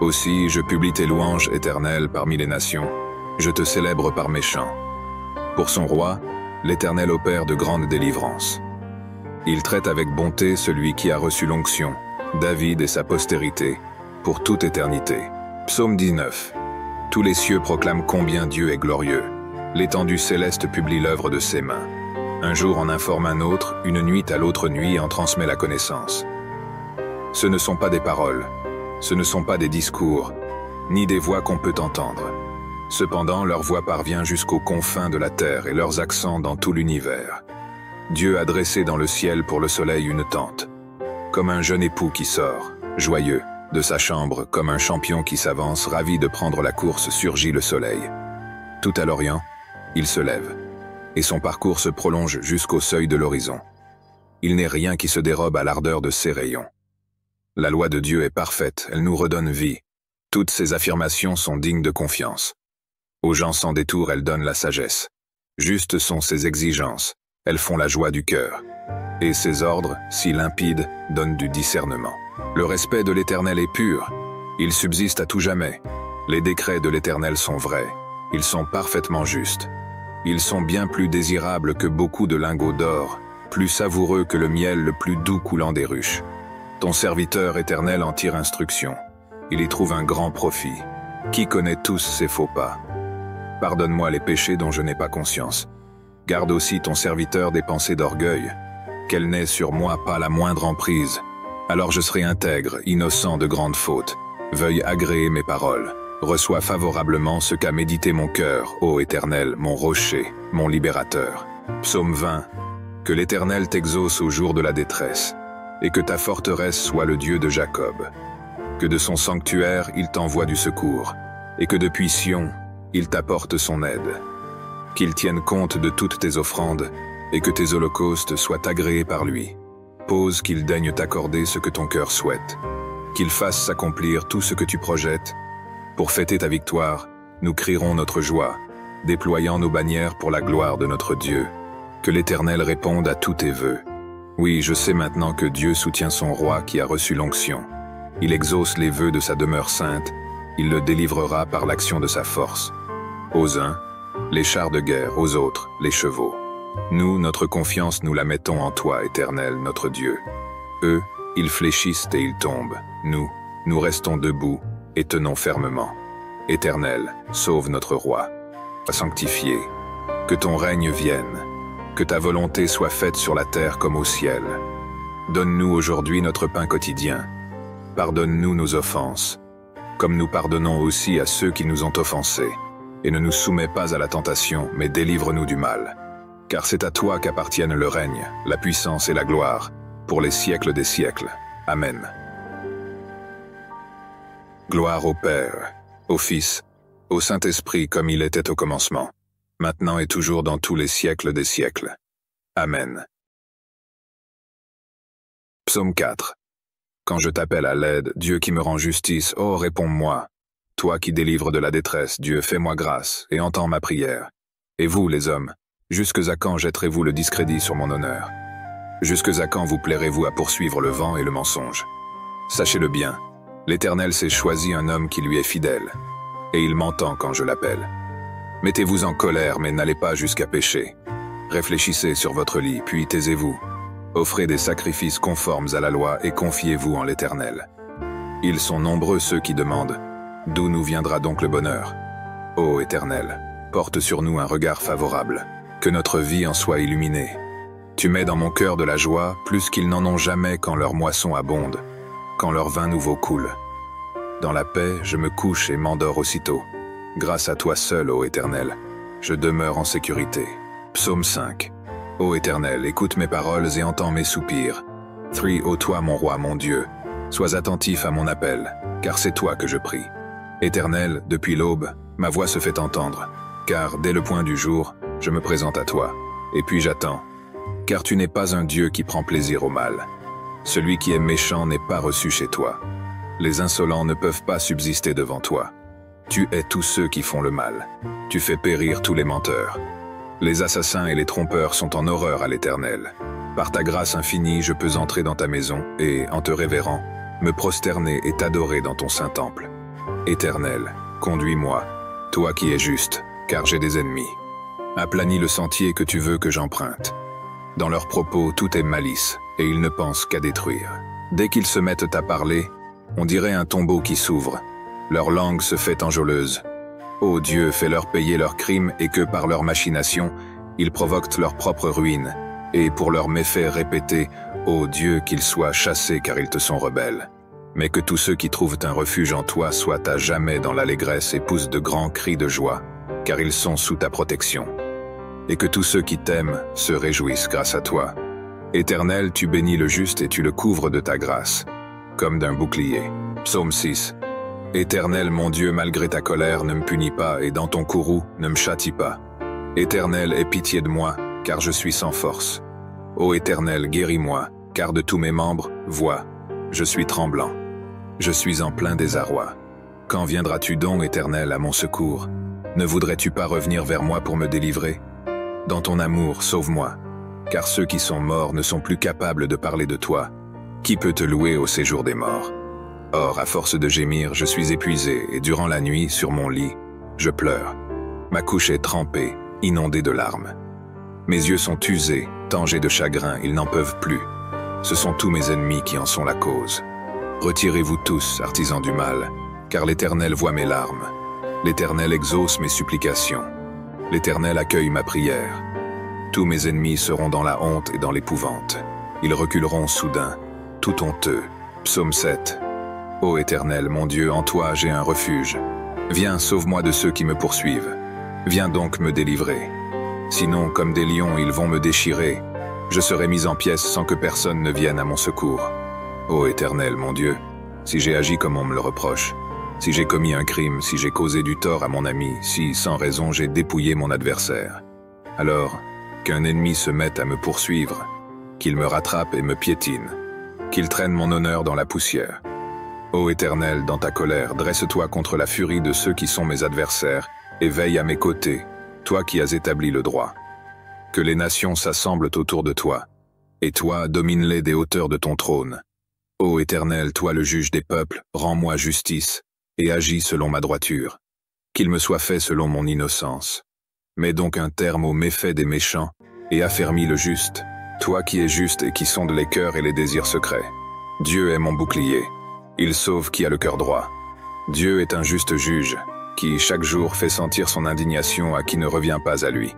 Aussi, je publie tes louanges éternelles parmi les nations, je te célèbre par mes chants. Pour son roi, l'Éternel opère de grandes délivrances. Il traite avec bonté celui qui a reçu l'onction, David et sa postérité, pour toute éternité. Psaume 19. Tous les cieux proclament combien Dieu est glorieux. L'étendue céleste publie l'œuvre de ses mains. Un jour en informe un autre, une nuit à l'autre nuit en transmet la connaissance. Ce ne sont pas des paroles, ce ne sont pas des discours, ni des voix qu'on peut entendre. Cependant, leur voix parvient jusqu'aux confins de la terre et leurs accents dans tout l'univers. Dieu a dressé dans le ciel pour le soleil une tente, comme un jeune époux qui sort, joyeux, de sa chambre, comme un champion qui s'avance, ravi de prendre la course, surgit le soleil. Tout à l'Orient, il se lève, et son parcours se prolonge jusqu'au seuil de l'horizon. Il n'est rien qui se dérobe à l'ardeur de ses rayons. La loi de Dieu est parfaite, elle nous redonne vie. Toutes ses affirmations sont dignes de confiance. Aux gens sans détour, elle donne la sagesse. Justes sont ses exigences, elles font la joie du cœur. Et ses ordres, si limpides, donnent du discernement. Le respect de l'Éternel est pur, il subsiste à tout jamais. Les décrets de l'Éternel sont vrais, ils sont parfaitement justes. Ils sont bien plus désirables que beaucoup de lingots d'or, plus savoureux que le miel le plus doux coulant des ruches. Ton serviteur Éternel en tire instruction. Il y trouve un grand profit. Qui connaît tous ses faux pas? Pardonne-moi les péchés dont je n'ai pas conscience. Garde aussi ton serviteur des pensées d'orgueil. Qu'elle n'ait sur moi pas la moindre emprise. Alors je serai intègre, innocent de grandes fautes. Veuille agréer mes paroles. Reçois favorablement ce qu'a médité mon cœur, ô Éternel, mon rocher, mon libérateur. Psaume 20. Que l'Éternel t'exauce au jour de la détresse, et que ta forteresse soit le Dieu de Jacob. Que de son sanctuaire il t'envoie du secours, et que depuis Sion, il t'apporte son aide. Qu'il tienne compte de toutes tes offrandes, et que tes holocaustes soient agréés par lui. Pose qu'il daigne t'accorder ce que ton cœur souhaite. Qu'il fasse s'accomplir tout ce que tu projettes. Pour fêter ta victoire, nous crierons notre joie, déployant nos bannières pour la gloire de notre Dieu. Que l'Éternel réponde à tous tes vœux. Oui, je sais maintenant que Dieu soutient son roi qui a reçu l'onction. Il exauce les vœux de sa demeure sainte, il le délivrera par l'action de sa force. Aux uns, les chars de guerre, aux autres, les chevaux. Nous, notre confiance, nous la mettons en toi, Éternel, notre Dieu. Eux, ils fléchissent et ils tombent. Nous restons debout et tenons fermement. Éternel, sauve notre roi. Sanctifié, que ton règne vienne, que ta volonté soit faite sur la terre comme au ciel. Donne-nous aujourd'hui notre pain quotidien. Pardonne-nous nos offenses, comme nous pardonnons aussi à ceux qui nous ont offensés. Et ne nous soumets pas à la tentation, mais délivre-nous du mal. Car c'est à toi qu'appartiennent le règne, la puissance et la gloire, pour les siècles des siècles. Amen. Gloire au Père, au Fils, au Saint-Esprit comme il était au commencement, maintenant et toujours dans tous les siècles des siècles. Amen. Psaume 4. Quand je t'appelle à l'aide, Dieu qui me rend justice, oh réponds-moi. Toi qui délivres de la détresse, Dieu fais-moi grâce et entends ma prière. Et vous, les hommes, jusques à quand jetterez-vous le discrédit sur mon honneur? Jusques à quand vous plairez-vous à poursuivre le vent et le mensonge? Sachez-le bien, L'Éternel s'est choisi un homme qui lui est fidèle, et il m'entend quand je l'appelle. Mettez-vous en colère, mais n'allez pas jusqu'à pécher. Réfléchissez sur votre lit, puis taisez-vous. Offrez des sacrifices conformes à la loi et confiez-vous en l'Éternel. Ils sont nombreux ceux qui demandent « D'où nous viendra donc le bonheur ?» Ô Éternel, porte sur nous un regard favorable, que notre vie en soit illuminée. Tu mets dans mon cœur de la joie plus qu'ils n'en ont jamais quand leur moisson abonde, quand leur vin nouveau coule. Dans la paix, je me couche et m'endors aussitôt. Grâce à toi seul, ô Éternel, je demeure en sécurité. Psaume 5. Ô Éternel, écoute mes paroles et entends mes soupirs. 3. Ô toi, mon roi, mon Dieu, sois attentif à mon appel, car c'est toi que je prie. Éternel, depuis l'aube, ma voix se fait entendre, car dès le point du jour, je me présente à toi, et puis j'attends. Car tu n'es pas un Dieu qui prend plaisir au mal. Celui qui est méchant n'est pas reçu chez toi. Les insolents ne peuvent pas subsister devant toi. Tu hais tous ceux qui font le mal. Tu fais périr tous les menteurs. Les assassins et les trompeurs sont en horreur à l'Éternel. Par ta grâce infinie, je peux entrer dans ta maison et, en te révérant, me prosterner et t'adorer dans ton saint temple. Éternel, conduis-moi, toi qui es juste, car j'ai des ennemis. Aplanis le sentier que tu veux que j'emprunte. Dans leurs propos, tout est malice, et ils ne pensent qu'à détruire. Dès qu'ils se mettent à parler, on dirait un tombeau qui s'ouvre. Leur langue se fait enjôleuse. Ô Dieu, fais-leur payer leurs crimes et que par leurs machinations, ils provoquent leur propre ruine. Et pour leurs méfaits répétés, ô Dieu, qu'ils soient chassés car ils te sont rebelles. Mais que tous ceux qui trouvent un refuge en toi soient à jamais dans l'allégresse et poussent de grands cris de joie, car ils sont sous ta protection. Et que tous ceux qui t'aiment se réjouissent grâce à toi. Éternel, tu bénis le juste et tu le couvres de ta grâce, comme d'un bouclier. Psaume 6. Éternel, mon Dieu, malgré ta colère, ne me punis pas, et dans ton courroux, ne me châtie pas. Éternel, aie pitié de moi, car je suis sans force. Ô Éternel, guéris-moi, car de tous mes membres, vois, je suis tremblant. Je suis en plein désarroi. Quand viendras-tu donc, Éternel, à mon secours? Ne voudrais-tu pas revenir vers moi pour me délivrer? Dans ton amour, sauve-moi, car ceux qui sont morts ne sont plus capables de parler de toi. Qui peut te louer au séjour des morts? Or, à force de gémir, je suis épuisé, et durant la nuit, sur mon lit, je pleure. Ma couche est trempée, inondée de larmes. Mes yeux sont usés, tant j'ai de chagrin, ils n'en peuvent plus. Ce sont tous mes ennemis qui en sont la cause. Retirez-vous tous, artisans du mal, car l'Éternel voit mes larmes. L'Éternel exauce mes supplications. L'Éternel accueille ma prière. Tous mes ennemis seront dans la honte et dans l'épouvante. Ils reculeront soudain, tout honteux. Psaume 7. Ô Éternel, mon Dieu, en toi j'ai un refuge. Viens, sauve-moi de ceux qui me poursuivent. Viens donc me délivrer. Sinon, comme des lions, ils vont me déchirer. Je serai mis en pièces sans que personne ne vienne à mon secours. Ô Éternel, mon Dieu, si j'ai agi comme on me le reproche, si j'ai commis un crime, si j'ai causé du tort à mon ami, si, sans raison, j'ai dépouillé mon adversaire, alors, qu'un ennemi se mette à me poursuivre, qu'il me rattrape et me piétine, qu'il traîne mon honneur dans la poussière. Ô Éternel, dans ta colère, dresse-toi contre la furie de ceux qui sont mes adversaires, et veille à mes côtés, toi qui as établi le droit. Que les nations s'assemblent autour de toi, et toi, domine-les des hauteurs de ton trône. Ô Éternel, toi le juge des peuples, rends-moi justice, et agis selon ma droiture. Qu'il me soit fait selon mon innocence. Mets donc un terme aux méfaits des méchants, et affermis le juste, toi qui es juste et qui sondes les cœurs et les désirs secrets. Dieu est mon bouclier. Il sauve qui a le cœur droit. Dieu est un juste juge, qui chaque jour fait sentir son indignation à qui ne revient pas à lui.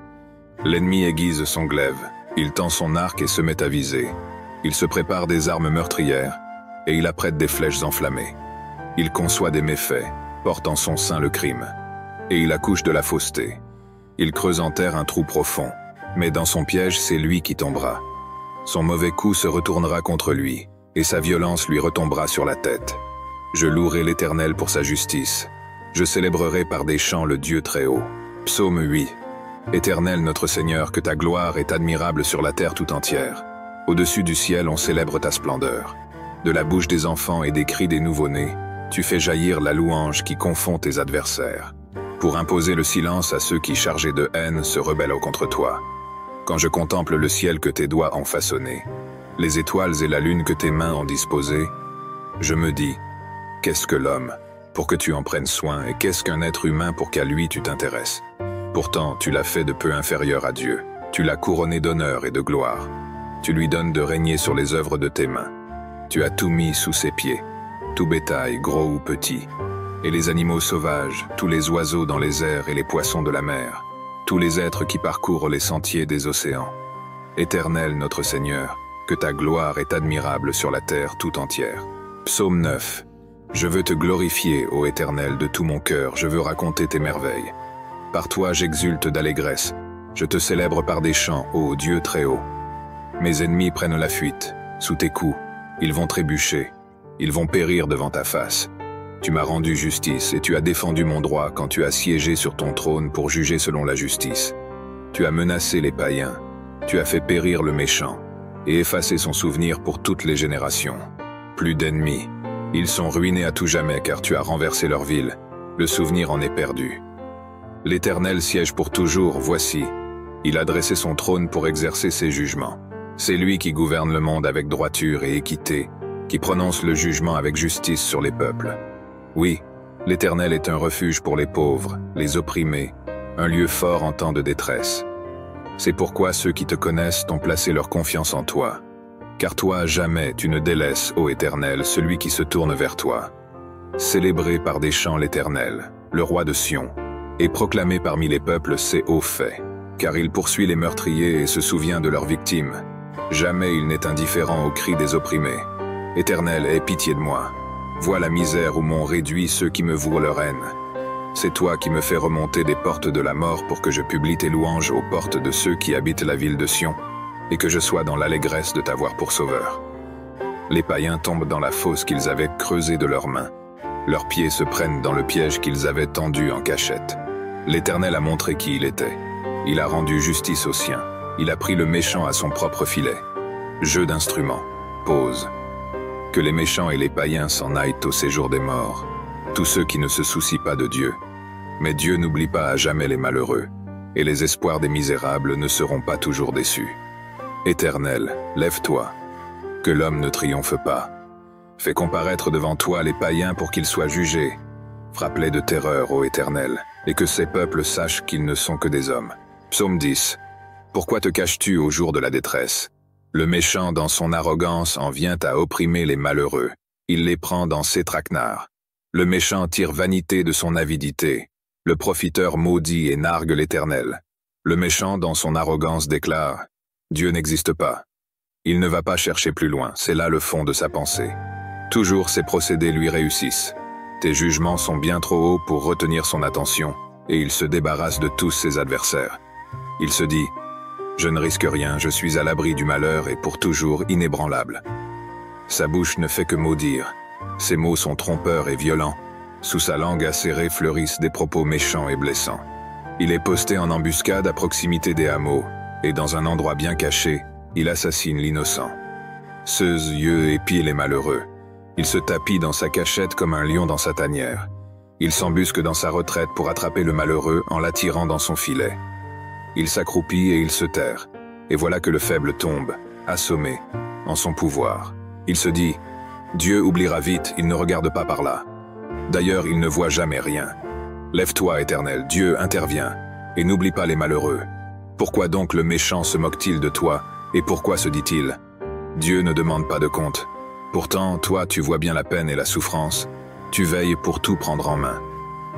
L'ennemi aiguise son glaive, il tend son arc et se met à viser. Il se prépare des armes meurtrières, et il apprête des flèches enflammées. Il conçoit des méfaits, porte en son sein le crime, et il accouche de la fausseté. Il creuse en terre un trou profond, mais dans son piège c'est lui qui tombera. Son mauvais coup se retournera contre lui, et sa violence lui retombera sur la tête. Je louerai l'Éternel pour sa justice. Je célébrerai par des chants le Dieu très haut. Psaume 8. Éternel notre Seigneur, que ta gloire est admirable sur la terre tout entière. Au-dessus du ciel, on célèbre ta splendeur. De la bouche des enfants et des cris des nouveau-nés, tu fais jaillir la louange qui confond tes adversaires. Pour imposer le silence à ceux qui, chargés de haine, se rebellent contre toi. Quand je contemple le ciel que tes doigts ont façonné, les étoiles et la lune que tes mains ont disposées, je me dis, Qu'est-ce que l'homme, pour que tu en prennes soin, et qu'est-ce qu'un être humain pour qu'à lui tu t'intéresses? Pourtant, tu l'as fait de peu inférieur à Dieu. Tu l'as couronné d'honneur et de gloire. Tu lui donnes de régner sur les œuvres de tes mains. Tu as tout mis sous ses pieds, tout bétail, gros ou petit, et les animaux sauvages, tous les oiseaux dans les airs et les poissons de la mer, tous les êtres qui parcourent les sentiers des océans. Éternel notre Seigneur, que ta gloire est admirable sur la terre tout entière. Psaume 9. Je veux te glorifier, ô Éternel, de tout mon cœur, je veux raconter tes merveilles. Par toi j'exulte d'allégresse, je te célèbre par des chants, ô Dieu très haut. Mes ennemis prennent la fuite, sous tes coups, ils vont trébucher, ils vont périr devant ta face. Tu m'as rendu justice et tu as défendu mon droit quand tu as siégé sur ton trône pour juger selon la justice. Tu as menacé les païens, tu as fait périr le méchant et effacé son souvenir pour toutes les générations. Plus d'ennemis, ils sont ruinés à tout jamais car tu as renversé leur ville, le souvenir en est perdu. L'Éternel siège pour toujours, voici, il a dressé son trône pour exercer ses jugements. C'est lui qui gouverne le monde avec droiture et équité, qui prononce le jugement avec justice sur les peuples. Oui, l'Éternel est un refuge pour les pauvres, les opprimés, un lieu fort en temps de détresse. C'est pourquoi ceux qui te connaissent ont placé leur confiance en toi. Car toi, jamais tu ne délaisses, ô Éternel, celui qui se tourne vers toi. Célébré par des chants l'Éternel, le roi de Sion, et proclamé parmi les peuples ses hauts faits. Car il poursuit les meurtriers et se souvient de leurs victimes. Jamais il n'est indifférent aux cris des opprimés. Éternel, aie pitié de moi. Vois la misère où m'ont réduit ceux qui me vouent leur haine. C'est toi qui me fais remonter des portes de la mort pour que je publie tes louanges aux portes de ceux qui habitent la ville de Sion, et que je sois dans l'allégresse de t'avoir pour sauveur. Les païens tombent dans la fosse qu'ils avaient creusée de leurs mains. Leurs pieds se prennent dans le piège qu'ils avaient tendu en cachette. L'Éternel a montré qui il était. Il a rendu justice aux siens. Il a pris le méchant à son propre filet. Jeu d'instruments. Pause. Que les méchants et les païens s'en aillent au séjour des morts. Tous ceux qui ne se soucient pas de Dieu. Mais Dieu n'oublie pas à jamais les malheureux, et les espoirs des misérables ne seront pas toujours déçus. Éternel, lève-toi. Que l'homme ne triomphe pas. Fais comparaître devant toi les païens pour qu'ils soient jugés. Frappe-les de terreur, ô Éternel, et que ces peuples sachent qu'ils ne sont que des hommes. Psaume 10. Pourquoi te caches-tu au jour de la détresse? Le méchant dans son arrogance en vient à opprimer les malheureux. Il les prend dans ses traquenards. Le méchant tire vanité de son avidité. Le profiteur maudit et nargue l'Éternel. Le méchant dans son arrogance déclare « Dieu n'existe pas ». Il ne va pas chercher plus loin, c'est là le fond de sa pensée. Toujours ses procédés lui réussissent. Tes jugements sont bien trop hauts pour retenir son attention, et il se débarrasse de tous ses adversaires. Il se dit « Je ne risque rien, je suis à l'abri du malheur et pour toujours inébranlable ». Sa bouche ne fait que maudire. Ses mots sont trompeurs et violents. Sous sa langue acérée fleurissent des propos méchants et blessants. Il est posté en embuscade à proximité des hameaux, et dans un endroit bien caché, il assassine l'innocent. Ses yeux épient les malheureux. Il se tapit dans sa cachette comme un lion dans sa tanière. Il s'embusque dans sa retraite pour attraper le malheureux en l'attirant dans son filet. Il s'accroupit et il se terre, et voilà que le faible tombe, assommé, en son pouvoir. Il se dit « Dieu oubliera vite, il ne regarde pas par là. D'ailleurs, il ne voit jamais rien. Lève-toi, Éternel, Dieu intervient, et n'oublie pas les malheureux. Pourquoi donc le méchant se moque-t-il de toi, et pourquoi se dit-il « Dieu ne demande pas de compte ». Pourtant, toi, tu vois bien la peine et la souffrance. Tu veilles pour tout prendre en main.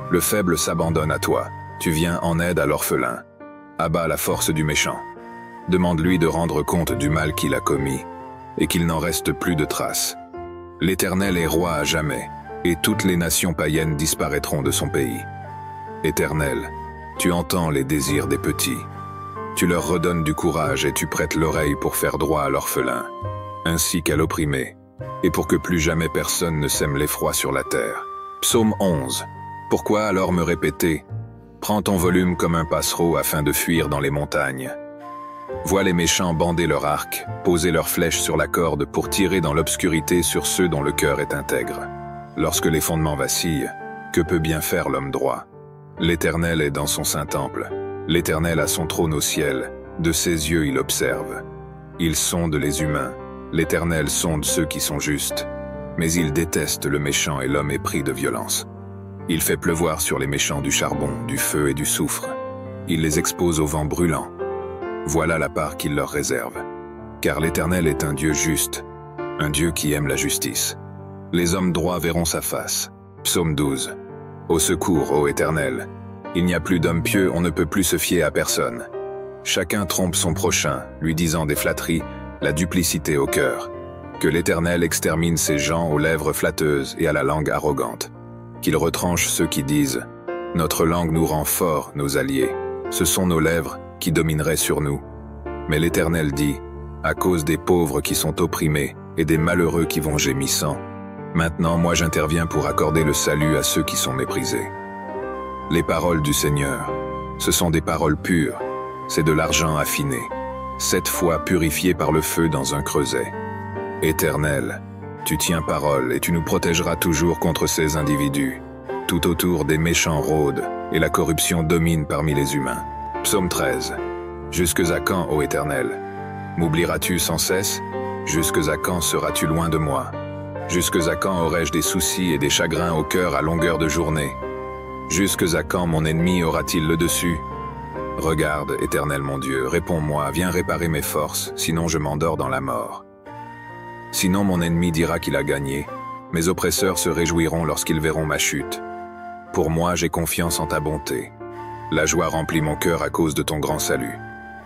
Le faible s'abandonne à toi. Tu viens en aide à l'orphelin. Abat la force du méchant. Demande-lui de rendre compte du mal qu'il a commis, et qu'il n'en reste plus de traces. L'Éternel est roi à jamais, et toutes les nations païennes disparaîtront de son pays. Éternel, tu entends les désirs des petits. Tu leur redonnes du courage et tu prêtes l'oreille pour faire droit à l'orphelin, ainsi qu'à l'opprimé, et pour que plus jamais personne ne sème l'effroi sur la terre. Psaume 11. Pourquoi alors me répéter « Prends ton volume comme un passereau afin de fuir dans les montagnes ». Vois les méchants bander leur arc, poser leurs flèches sur la corde pour tirer dans l'obscurité sur ceux dont le cœur est intègre. Lorsque les fondements vacillent, que peut bien faire l'homme droit? L'Éternel est dans son saint temple. L'Éternel a son trône au ciel. De ses yeux il observe. Il sonde les humains. L'Éternel sonde ceux qui sont justes. mais il déteste le méchant et l'homme épris de violence. Il fait pleuvoir sur les méchants du charbon, du feu et du soufre. Il les expose au vent brûlant. Voilà la part qu'il leur réserve. Car l'Éternel est un Dieu juste, un Dieu qui aime la justice. Les hommes droits verront sa face. Psaume 12. Au secours, ô Éternel. Il n'y a plus d'homme pieux, on ne peut plus se fier à personne. Chacun trompe son prochain, lui disant des flatteries, la duplicité au cœur. Que l'Éternel extermine ces gens aux lèvres flatteuses et à la langue arrogante. Qu'il retranche ceux qui disent « Notre langue nous rend forts, nos alliés. Ce sont nos lèvres qui domineraient sur nous. » Mais l'Éternel dit « À cause des pauvres qui sont opprimés et des malheureux qui vont gémissant, maintenant moi j'interviens pour accorder le salut à ceux qui sont méprisés. » Les paroles du Seigneur, ce sont des paroles pures, c'est de l'argent affiné, 7 fois purifié par le feu dans un creuset. Éternel, tu tiens parole et tu nous protégeras toujours contre ces individus. Tout autour des méchants rôdent et la corruption domine parmi les humains. Psaume 13. Jusques à quand, ô Éternel? M'oublieras-tu sans cesse? Jusques à quand seras-tu loin de moi? Jusques à quand aurai-je des soucis et des chagrins au cœur à longueur de journée? Jusques à quand mon ennemi aura-t-il le dessus? Regarde, Éternel mon Dieu, réponds-moi, viens réparer mes forces, sinon je m'endors dans la mort. Sinon mon ennemi dira qu'il a gagné, mes oppresseurs se réjouiront lorsqu'ils verront ma chute. Pour moi, j'ai confiance en ta bonté. La joie remplit mon cœur à cause de ton grand salut.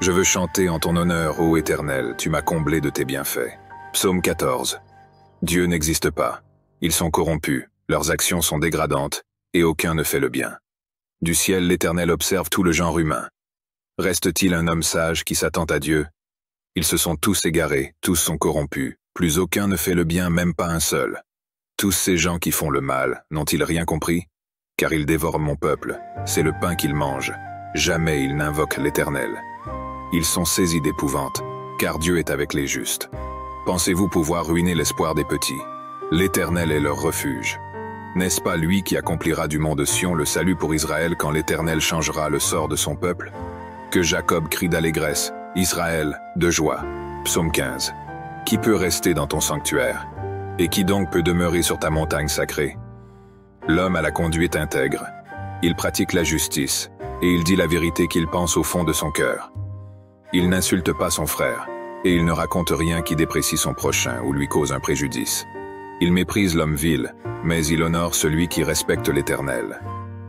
Je veux chanter en ton honneur, ô Éternel, tu m'as comblé de tes bienfaits. Psaume 14. Dieu n'existe pas. Ils sont corrompus, leurs actions sont dégradantes, et aucun ne fait le bien. Du ciel, l'Éternel observe tout le genre humain. Reste-t-il un homme sage qui s'attend à Dieu? Ils se sont tous égarés, tous sont corrompus. Plus aucun ne fait le bien, même pas un seul. Tous ces gens qui font le mal, n'ont-ils rien compris? Car ils dévorent mon peuple, c'est le pain qu'ils mangent. Jamais ils n'invoquent l'Éternel. Ils sont saisis d'épouvante, car Dieu est avec les justes. Pensez-vous pouvoir ruiner l'espoir des petits? L'Éternel est leur refuge. N'est-ce pas lui qui accomplira du mont de Sion le salut pour Israël quand l'Éternel changera le sort de son peuple? Que Jacob crie d'allégresse, Israël de joie. Psaume 15. Qui peut rester dans ton sanctuaire? Et qui donc peut demeurer sur ta montagne sacrée? L'homme a la conduite intègre. Il pratique la justice, et il dit la vérité qu'il pense au fond de son cœur. Il n'insulte pas son frère, et il ne raconte rien qui déprécie son prochain ou lui cause un préjudice. Il méprise l'homme vil, mais il honore celui qui respecte l'Éternel.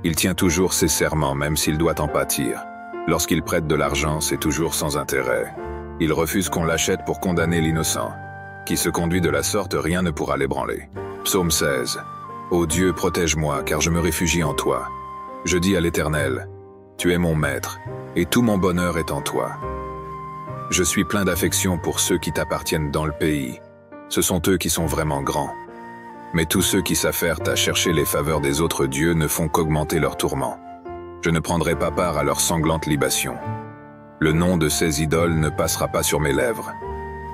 Il tient toujours ses serments même s'il doit en pâtir. Lorsqu'il prête de l'argent, c'est toujours sans intérêt. Il refuse qu'on l'achète pour condamner l'innocent. Qui se conduit de la sorte, rien ne pourra l'ébranler. Psaume 16. Ô Dieu, protège-moi, car je me réfugie en toi. Je dis à l'Éternel, tu es mon maître, et tout mon bonheur est en toi. Je suis plein d'affection pour ceux qui t'appartiennent dans le pays. Ce sont eux qui sont vraiment grands. Mais tous ceux qui s'affairent à chercher les faveurs des autres dieux ne font qu'augmenter leurs tourments. Je ne prendrai pas part à leurs sanglantes libations. Le nom de ces idoles ne passera pas sur mes lèvres.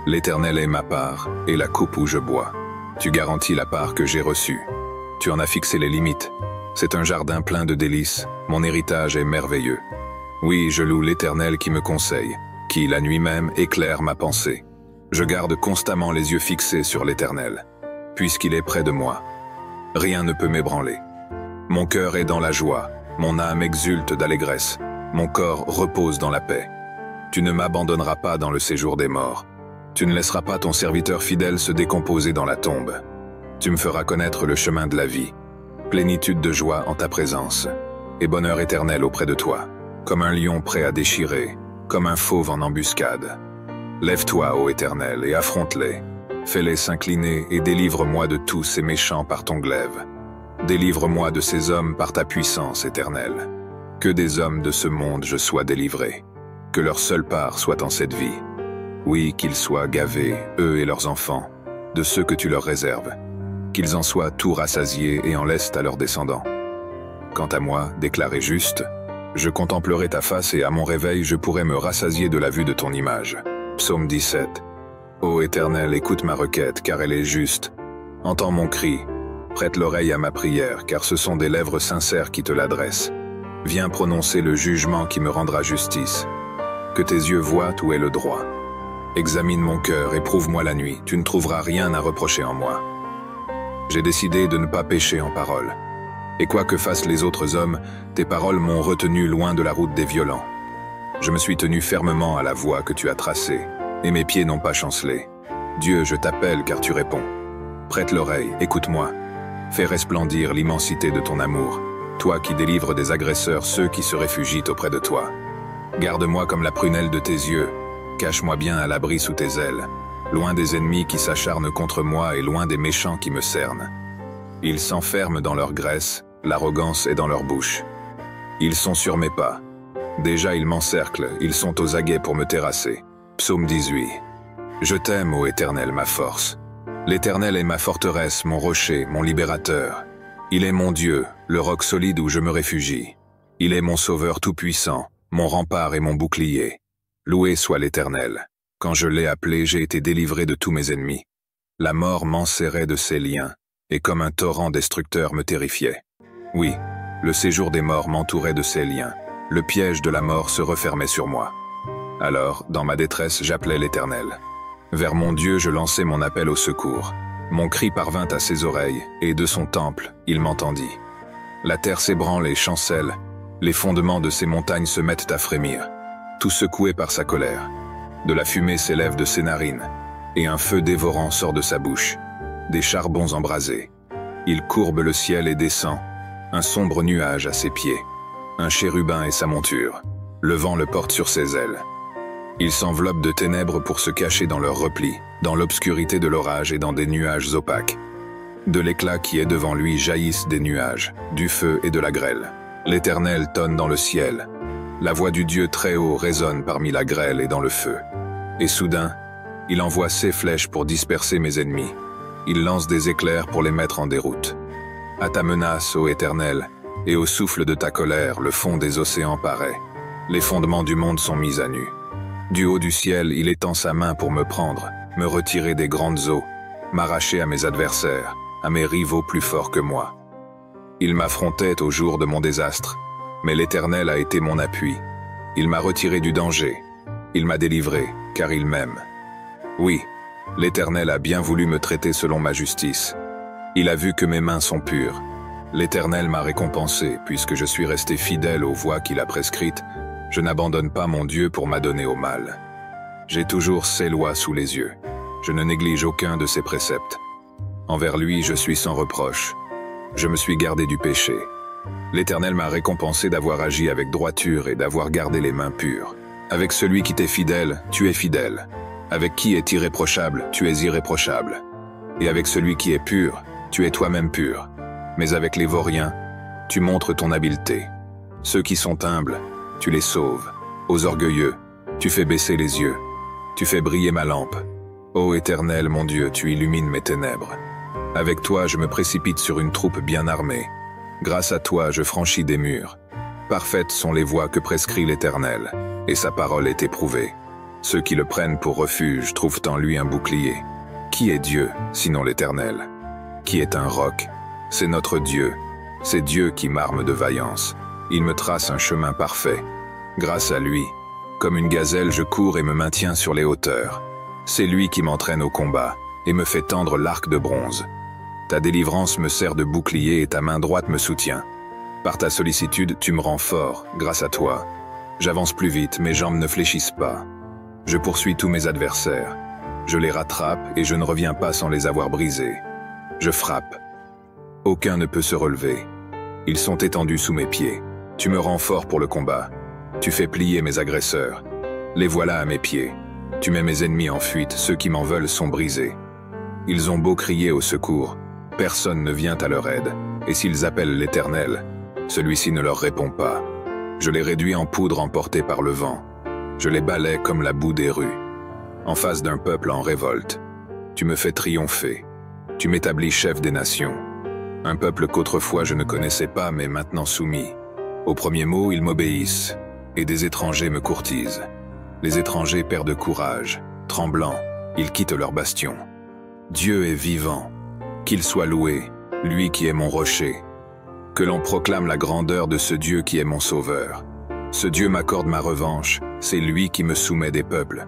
L'Éternel est ma part, et la coupe où je bois. Tu garantis la part que j'ai reçue. Tu en as fixé les limites. C'est un jardin plein de délices. Mon héritage est merveilleux. Oui, je loue l'Éternel qui me conseille, qui, la nuit même, éclaire ma pensée. Je garde constamment les yeux fixés sur l'Éternel, puisqu'il est près de moi. Rien ne peut m'ébranler. Mon cœur est dans la joie, mon âme exulte d'allégresse, mon corps repose dans la paix. Tu ne m'abandonneras pas dans le séjour des morts. Tu ne laisseras pas ton serviteur fidèle se décomposer dans la tombe. Tu me feras connaître le chemin de la vie, plénitude de joie en ta présence, et bonheur éternel auprès de toi, comme un lion prêt à déchirer, comme un fauve en embuscade. Lève-toi, ô Éternel, et affronte-les. Fais-les s'incliner et délivre-moi de tous ces méchants par ton glaive. Délivre-moi de ces hommes par ta puissance éternelle. Que des hommes de ce monde je sois délivré. Que leur seule part soit en cette vie. Oui, qu'ils soient gavés, eux et leurs enfants, de ceux que tu leur réserves. Qu'ils en soient tout rassasiés et en laissent à leurs descendants. Quant à moi, déclaré juste, je contemplerai ta face et à mon réveil je pourrai me rassasier de la vue de ton image. Psaume 17. Ô Éternel, écoute ma requête, car elle est juste. Entends mon cri. Prête l'oreille à ma prière, car ce sont des lèvres sincères qui te l'adressent. Viens prononcer le jugement qui me rendra justice. Que tes yeux voient où est le droit. Examine mon cœur et prouve-moi la nuit, tu ne trouveras rien à reprocher en moi. J'ai décidé de ne pas pécher en parole. Et quoi que fassent les autres hommes, tes paroles m'ont retenu loin de la route des violents. Je me suis tenu fermement à la voie que tu as tracée, et mes pieds n'ont pas chancelé. Dieu, je t'appelle car tu réponds. Prête l'oreille, écoute-moi. Fais resplendir l'immensité de ton amour, toi qui délivres des agresseurs ceux qui se réfugient auprès de toi. Garde-moi comme la prunelle de tes yeux, cache-moi bien à l'abri sous tes ailes, loin des ennemis qui s'acharnent contre moi et loin des méchants qui me cernent. Ils s'enferment dans leur graisse, l'arrogance est dans leur bouche. Ils sont sur mes pas. Déjà ils m'encerclent, ils sont aux aguets pour me terrasser. Psaume 18. Je t'aime, ô Éternel, ma force. L'Éternel est ma forteresse, mon rocher, mon libérateur. Il est mon Dieu, le roc solide où je me réfugie. Il est mon sauveur tout-puissant, mon rempart et mon bouclier. Loué soit l'Éternel. Quand je l'ai appelé, j'ai été délivré de tous mes ennemis. La mort m'enserrait de ses liens, et comme un torrent destructeur me terrifiait. Oui, le séjour des morts m'entourait de ses liens. Le piège de la mort se refermait sur moi. Alors, dans ma détresse, j'appelais l'Éternel. Vers mon Dieu, je lançai mon appel au secours. Mon cri parvint à ses oreilles, et de son temple, il m'entendit. La terre s'ébranle et chancelle, les fondements de ses montagnes se mettent à frémir, tout secoué par sa colère. De la fumée s'élève de ses narines, et un feu dévorant sort de sa bouche, des charbons embrasés. Il courbe le ciel et descend, un sombre nuage à ses pieds, un chérubin et sa monture, le vent le porte sur ses ailes. Ils s'enveloppent de ténèbres pour se cacher dans leurs replis, dans l'obscurité de l'orage et dans des nuages opaques. De l'éclat qui est devant lui jaillissent des nuages, du feu et de la grêle. L'Éternel tonne dans le ciel. La voix du Dieu très haut résonne parmi la grêle et dans le feu. Et soudain, il envoie ses flèches pour disperser mes ennemis. Il lance des éclairs pour les mettre en déroute. À ta menace, ô Éternel, et au souffle de ta colère, le fond des océans paraît. Les fondements du monde sont mis à nu. Du haut du ciel, il étend sa main pour me prendre, me retirer des grandes eaux, m'arracher à mes adversaires, à mes rivaux plus forts que moi. Il m'affrontait au jour de mon désastre, mais l'Éternel a été mon appui. Il m'a retiré du danger. Il m'a délivré, car il m'aime. Oui, l'Éternel a bien voulu me traiter selon ma justice. Il a vu que mes mains sont pures. L'Éternel m'a récompensé, puisque je suis resté fidèle aux voies qu'il a prescrites. Je n'abandonne pas mon Dieu pour m'adonner au mal. J'ai toujours ses lois sous les yeux. Je ne néglige aucun de ses préceptes. Envers lui, je suis sans reproche. Je me suis gardé du péché. L'Éternel m'a récompensé d'avoir agi avec droiture et d'avoir gardé les mains pures. Avec celui qui t'est fidèle, tu es fidèle. Avec qui est irréprochable, tu es irréprochable. Et avec celui qui est pur, tu es toi-même pur. Mais avec les vauriens, tu montres ton habileté. Ceux qui sont humbles, tu les sauves. Aux orgueilleux, tu fais baisser les yeux. Tu fais briller ma lampe. Ô Éternel, mon Dieu, tu illumines mes ténèbres. Avec toi, je me précipite sur une troupe bien armée. Grâce à toi, je franchis des murs. Parfaites sont les voies que prescrit l'Éternel, et sa parole est éprouvée. Ceux qui le prennent pour refuge trouvent en lui un bouclier. Qui est Dieu, sinon l'Éternel? Qui est un roc? C'est notre Dieu. C'est Dieu qui m'arme de vaillance. Il me trace un chemin parfait. Grâce à lui, comme une gazelle, je cours et me maintiens sur les hauteurs. C'est lui qui m'entraîne au combat et me fait tendre l'arc de bronze. Ta délivrance me sert de bouclier et ta main droite me soutient. Par ta sollicitude, tu me rends fort, grâce à toi. J'avance plus vite, mes jambes ne fléchissent pas. Je poursuis tous mes adversaires. Je les rattrape et je ne reviens pas sans les avoir brisés. Je frappe. Aucun ne peut se relever. Ils sont étendus sous mes pieds. Tu me rends fort pour le combat. Tu fais plier mes agresseurs. Les voilà à mes pieds. Tu mets mes ennemis en fuite, ceux qui m'en veulent sont brisés. Ils ont beau crier au secours, personne ne vient à leur aide, et s'ils appellent l'Éternel, celui-ci ne leur répond pas. Je les réduis en poudre emportée par le vent. Je les balaie comme la boue des rues. En face d'un peuple en révolte, tu me fais triompher. Tu m'établis chef des nations. Un peuple qu'autrefois je ne connaissais pas, mais maintenant soumis. Au premier mot, ils m'obéissent, et des étrangers me courtisent. Les étrangers perdent courage, tremblants, ils quittent leur bastion. Dieu est vivant, qu'il soit loué, lui qui est mon rocher. Que l'on proclame la grandeur de ce Dieu qui est mon sauveur. Ce Dieu m'accorde ma revanche, c'est lui qui me soumet des peuples.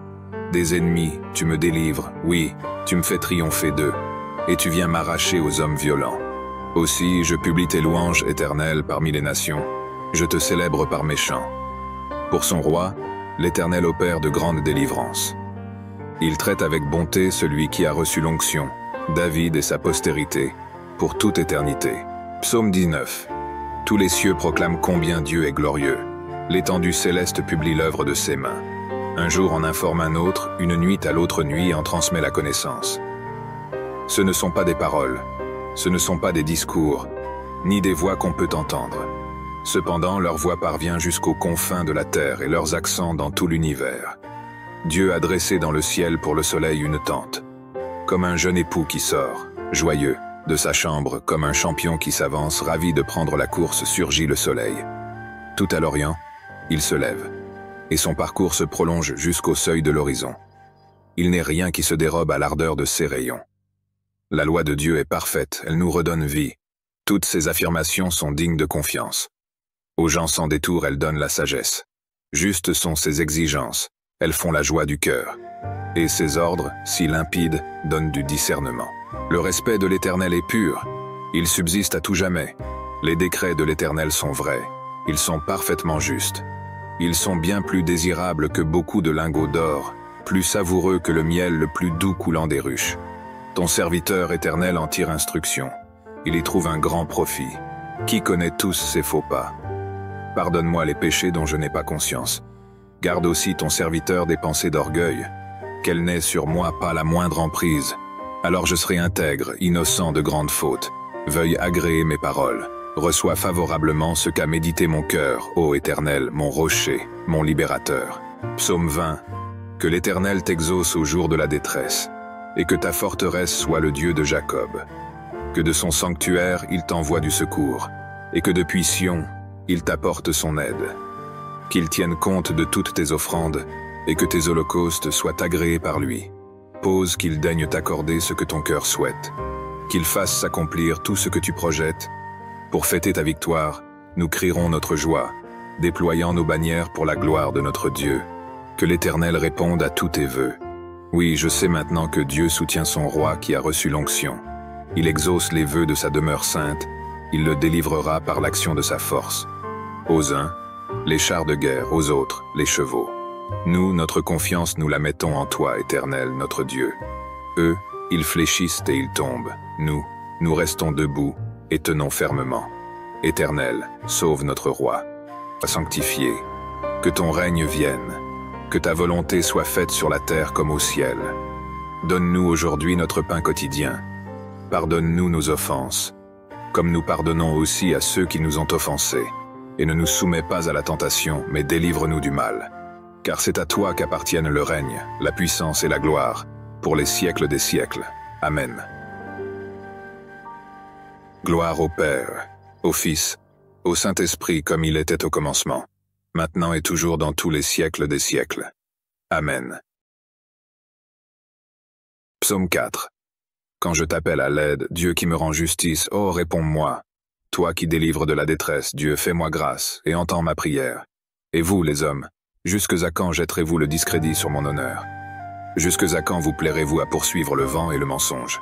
Des ennemis, tu me délivres, oui, tu me fais triompher d'eux. et tu viens m'arracher aux hommes violents. Aussi, je publie tes louanges éternelles parmi les nations, je te célèbre par mes chants. Pour son roi, l'Éternel opère de grandes délivrances. Il traite avec bonté celui qui a reçu l'onction, David et sa postérité, pour toute éternité. Psaume 19. Tous les cieux proclament combien Dieu est glorieux. L'étendue céleste publie l'œuvre de ses mains. Un jour en informe un autre, une nuit à l'autre nuit en transmet la connaissance. Ce ne sont pas des paroles, ce ne sont pas des discours, ni des voix qu'on peut entendre. Cependant, leur voix parvient jusqu'aux confins de la terre et leurs accents dans tout l'univers. Dieu a dressé dans le ciel pour le soleil une tente, comme un jeune époux qui sort, joyeux, de sa chambre, comme un champion qui s'avance, ravi de prendre la course, surgit le soleil. Tout à l'Orient, il se lève, et son parcours se prolonge jusqu'au seuil de l'horizon. Il n'est rien qui se dérobe à l'ardeur de ses rayons. La loi de Dieu est parfaite, elle nous redonne vie. Toutes ses affirmations sont dignes de confiance. Aux gens sans détour, elles donnent la sagesse. Justes sont ses exigences, elles font la joie du cœur. Et ses ordres, si limpides, donnent du discernement. Le respect de l'Éternel est pur, il subsiste à tout jamais. Les décrets de l'Éternel sont vrais, ils sont parfaitement justes. Ils sont bien plus désirables que beaucoup de lingots d'or, plus savoureux que le miel le plus doux coulant des ruches. Ton serviteur Éternel en tire instruction, il y trouve un grand profit. Qui connaît tous ses faux pas? Pardonne-moi les péchés dont je n'ai pas conscience. Garde aussi ton serviteur des pensées d'orgueil, qu'elle n'ait sur moi pas la moindre emprise. Alors je serai intègre, innocent de grandes fautes. Veuille agréer mes paroles. Reçois favorablement ce qu'a médité mon cœur, ô Éternel, mon rocher, mon libérateur. Psaume 20. Que l'Éternel t'exauce au jour de la détresse, et que ta forteresse soit le Dieu de Jacob. Que de son sanctuaire il t'envoie du secours, et que depuis Sion, il t'apporte son aide. Qu'il tienne compte de toutes tes offrandes, et que tes holocaustes soient agréés par lui. Pose qu'il daigne t'accorder ce que ton cœur souhaite, qu'il fasse s'accomplir tout ce que tu projettes. Pour fêter ta victoire, nous crierons notre joie, déployant nos bannières pour la gloire de notre Dieu. Que l'Éternel réponde à tous tes vœux. Oui, je sais maintenant que Dieu soutient son roi qui a reçu l'onction. Il exauce les vœux de sa demeure sainte, il le délivrera par l'action de sa force. Aux uns, les chars de guerre, aux autres, les chevaux. Nous, notre confiance, nous la mettons en toi, Éternel, notre Dieu. Eux, ils fléchissent et ils tombent. Nous restons debout et tenons fermement. Éternel, sauve notre roi. Sanctifié, que ton règne vienne, que ta volonté soit faite sur la terre comme au ciel. Donne-nous aujourd'hui notre pain quotidien. Pardonne-nous nos offenses, comme nous pardonnons aussi à ceux qui nous ont offensés. Et ne nous soumets pas à la tentation, mais délivre-nous du mal. Car c'est à toi qu'appartiennent le règne, la puissance et la gloire, pour les siècles des siècles. Amen. Gloire au Père, au Fils, au Saint-Esprit comme il était au commencement, maintenant et toujours dans tous les siècles des siècles. Amen. Psaume 4. Quand je t'appelle à l'aide, Dieu qui me rend justice, oh réponds-moi. Toi qui délivres de la détresse, Dieu fais-moi grâce et entends ma prière. Et vous, les hommes, jusques à quand jetterez-vous le discrédit sur mon honneur? Jusques à quand vous plairez-vous à poursuivre le vent et le mensonge?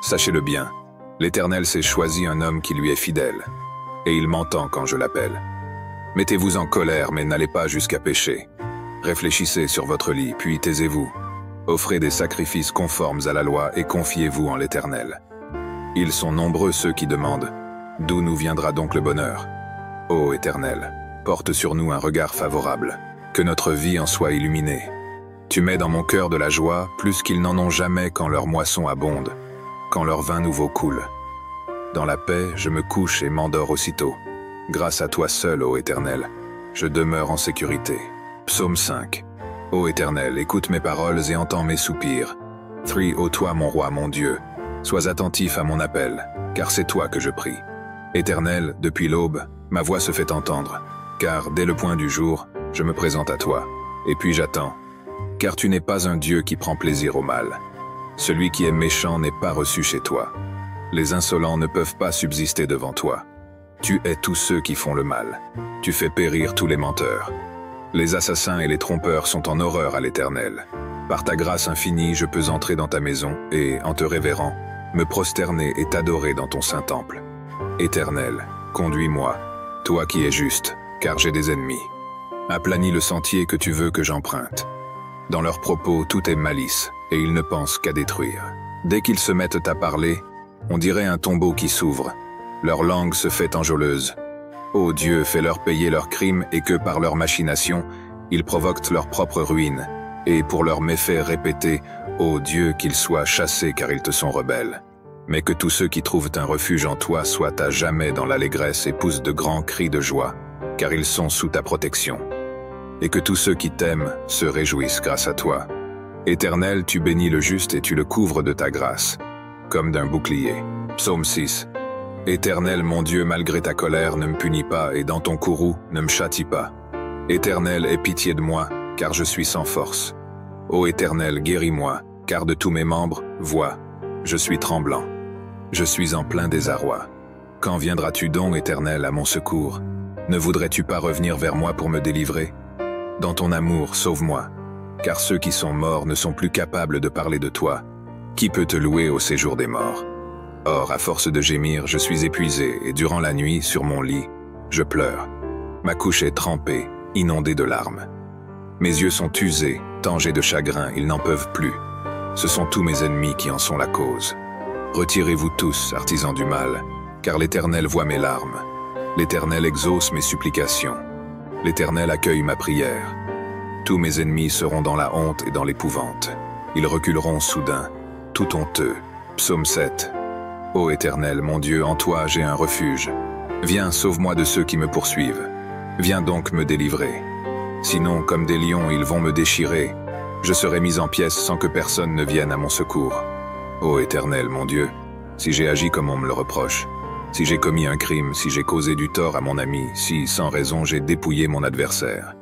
Sachez-le bien, l'Éternel s'est choisi un homme qui lui est fidèle, et il m'entend quand je l'appelle. Mettez-vous en colère, mais n'allez pas jusqu'à pécher. Réfléchissez sur votre lit, puis taisez-vous. Offrez des sacrifices conformes à la loi et confiez-vous en l'Éternel. Ils sont nombreux ceux qui demandent « D'où nous viendra donc le bonheur ?» Ô Éternel, porte sur nous un regard favorable, que notre vie en soit illuminée. Tu mets dans mon cœur de la joie plus qu'ils n'en ont jamais quand leur moisson abonde, quand leur vin nouveau coule. Dans la paix, je me couche et m'endors aussitôt. Grâce à toi seul, ô Éternel, je demeure en sécurité. Psaume 5. Ô Éternel, écoute mes paroles et entends mes soupirs. 3. Ô toi, mon roi, mon Dieu, sois attentif à mon appel, car c'est toi que je prie. Éternel, depuis l'aube, ma voix se fait entendre, car dès le point du jour, je me présente à toi, et puis j'attends. Car tu n'es pas un Dieu qui prend plaisir au mal. Celui qui est méchant n'est pas reçu chez toi. Les insolents ne peuvent pas subsister devant toi. Tu hais tous ceux qui font le mal. Tu fais périr tous les menteurs. Les assassins et les trompeurs sont en horreur à l'Éternel. Par ta grâce infinie, je peux entrer dans ta maison et, en te révérant, me prosterner et t'adorer dans ton saint temple. Éternel, conduis-moi, toi qui es juste, car j'ai des ennemis. Aplanis le sentier que tu veux que j'emprunte. Dans leurs propos, tout est malice, et ils ne pensent qu'à détruire. Dès qu'ils se mettent à parler, on dirait un tombeau qui s'ouvre. Leur langue se fait enjôleuse. Ô Dieu, fais-leur payer leurs crimes et que par leurs machinations, ils provoquent leur propre ruine. Et pour leurs méfaits répétés, ô Dieu, qu'ils soient chassés car ils te sont rebelles. Mais que tous ceux qui trouvent un refuge en toi soient à jamais dans l'allégresse et poussent de grands cris de joie, car ils sont sous ta protection. Et que tous ceux qui t'aiment se réjouissent grâce à toi. Éternel, tu bénis le juste et tu le couvres de ta grâce, comme d'un bouclier. Psaume 6. Éternel, mon Dieu, malgré ta colère, ne me punis pas, et dans ton courroux, ne me châtie pas. Éternel, aie pitié de moi, car je suis sans force. Ô Éternel, guéris-moi, car de tous mes membres, vois, je suis tremblant. Je suis en plein désarroi. Quand viendras-tu donc, Éternel, à mon secours? Ne voudrais-tu pas revenir vers moi pour me délivrer? Dans ton amour, sauve-moi, car ceux qui sont morts ne sont plus capables de parler de toi. Qui peut te louer au séjour des morts? Or, à force de gémir, je suis épuisé, et durant la nuit, sur mon lit, je pleure. Ma couche est trempée, inondée de larmes. Mes yeux sont usés, tangés de chagrin, ils n'en peuvent plus. Ce sont tous mes ennemis qui en sont la cause. Retirez-vous tous, artisans du mal, car l'Éternel voit mes larmes. L'Éternel exauce mes supplications. L'Éternel accueille ma prière. Tous mes ennemis seront dans la honte et dans l'épouvante. Ils reculeront soudain, tout honteux. Psaume 7. Ô Éternel, mon Dieu, en toi j'ai un refuge. Viens, sauve-moi de ceux qui me poursuivent. Viens donc me délivrer. Sinon, comme des lions, ils vont me déchirer. Je serai mis en pièces sans que personne ne vienne à mon secours. Ô Éternel, mon Dieu, si j'ai agi comme on me le reproche, si j'ai commis un crime, si j'ai causé du tort à mon ami, si, sans raison, j'ai dépouillé mon adversaire,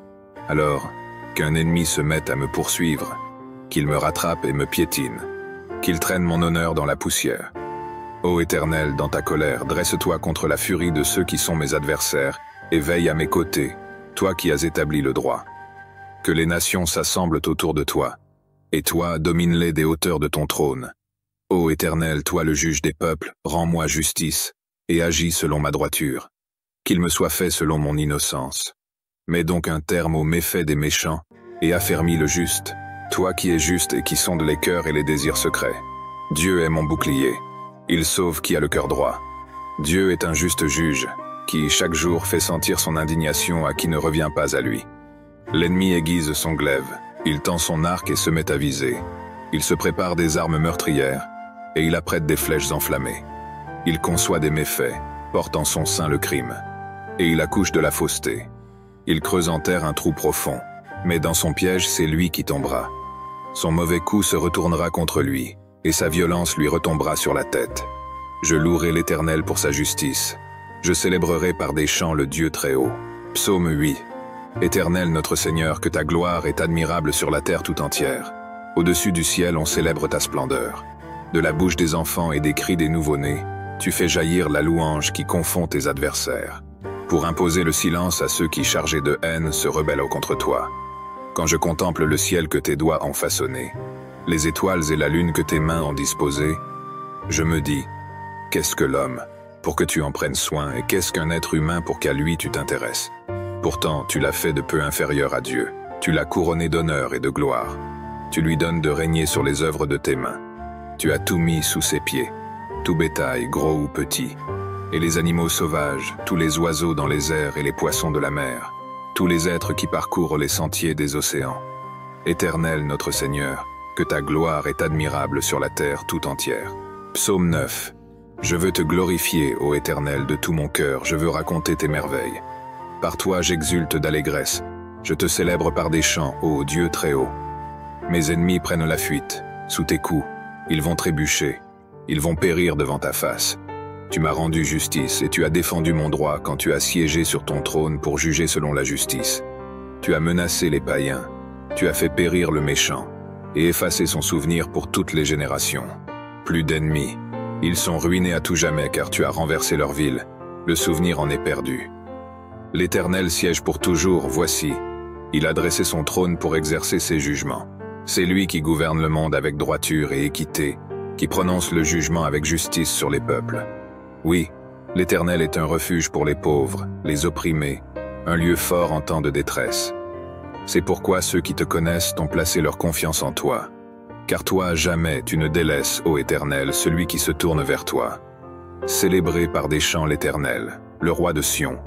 alors, qu'un ennemi se mette à me poursuivre, qu'il me rattrape et me piétine, qu'il traîne mon honneur dans la poussière. Ô Éternel, dans ta colère, dresse-toi contre la furie de ceux qui sont mes adversaires, et veille à mes côtés, toi qui as établi le droit. Que les nations s'assemblent autour de toi, et toi, domine-les des hauteurs de ton trône. Ô Éternel, toi le juge des peuples, rends-moi justice, et agis selon ma droiture. Qu'il me soit fait selon mon innocence. Mets donc un terme aux méfaits des méchants, et affermis le juste, toi qui es juste et qui sondes les cœurs et les désirs secrets. Dieu est mon bouclier. Il sauve qui a le cœur droit. Dieu est un juste juge, qui chaque jour fait sentir son indignation à qui ne revient pas à lui. L'ennemi aiguise son glaive, il tend son arc et se met à viser. Il se prépare des armes meurtrières, et il apprête des flèches enflammées. Il conçoit des méfaits, porte en son sein le crime, et il accouche de la fausseté. Il creuse en terre un trou profond, mais dans son piège c'est lui qui tombera. Son mauvais coup se retournera contre lui, et sa violence lui retombera sur la tête. Je louerai l'Éternel pour sa justice. Je célébrerai par des chants le Dieu très haut. Psaume 8. Éternel notre Seigneur, que ta gloire est admirable sur la terre tout entière. Au-dessus du ciel, on célèbre ta splendeur. De la bouche des enfants et des cris des nouveau-nés, tu fais jaillir la louange qui confond tes adversaires, pour imposer le silence à ceux qui, chargés de haine, se rebellent contre toi. Quand je contemple le ciel que tes doigts ont façonné, les étoiles et la lune que tes mains ont disposées, je me dis, qu'est-ce que l'homme, pour que tu en prennes soin, et qu'est-ce qu'un être humain pour qu'à lui tu t'intéresses? Pourtant, tu l'as fait de peu inférieur à Dieu, tu l'as couronné d'honneur et de gloire. Tu lui donnes de régner sur les œuvres de tes mains. Tu as tout mis sous ses pieds, tout bétail, gros ou petit, et les animaux sauvages, tous les oiseaux dans les airs et les poissons de la mer, tous les êtres qui parcourent les sentiers des océans. Éternel notre Seigneur, que ta gloire est admirable sur la terre tout entière. Psaume 9. Je veux te glorifier, ô Éternel, de tout mon cœur, je veux raconter tes merveilles. Par toi j'exulte d'allégresse, je te célèbre par des chants, ô Dieu très haut. Mes ennemis prennent la fuite, sous tes coups, ils vont trébucher, ils vont périr devant ta face. Tu m'as rendu justice et tu as défendu mon droit quand tu as siégé sur ton trône pour juger selon la justice. Tu as menacé les païens, tu as fait périr le méchant, et effacé son souvenir pour toutes les générations. Plus d'ennemis, ils sont ruinés à tout jamais car tu as renversé leur ville, le souvenir en est perdu. L'Éternel siège pour toujours, voici, il a dressé son trône pour exercer ses jugements. C'est lui qui gouverne le monde avec droiture et équité, qui prononce le jugement avec justice sur les peuples. Oui, l'Éternel est un refuge pour les pauvres, les opprimés, un lieu fort en temps de détresse. C'est pourquoi ceux qui te connaissent ont placé leur confiance en toi. Car toi, jamais tu ne délaisses, ô Éternel, celui qui se tourne vers toi. Célébrez par des chants l'Éternel, le roi de Sion,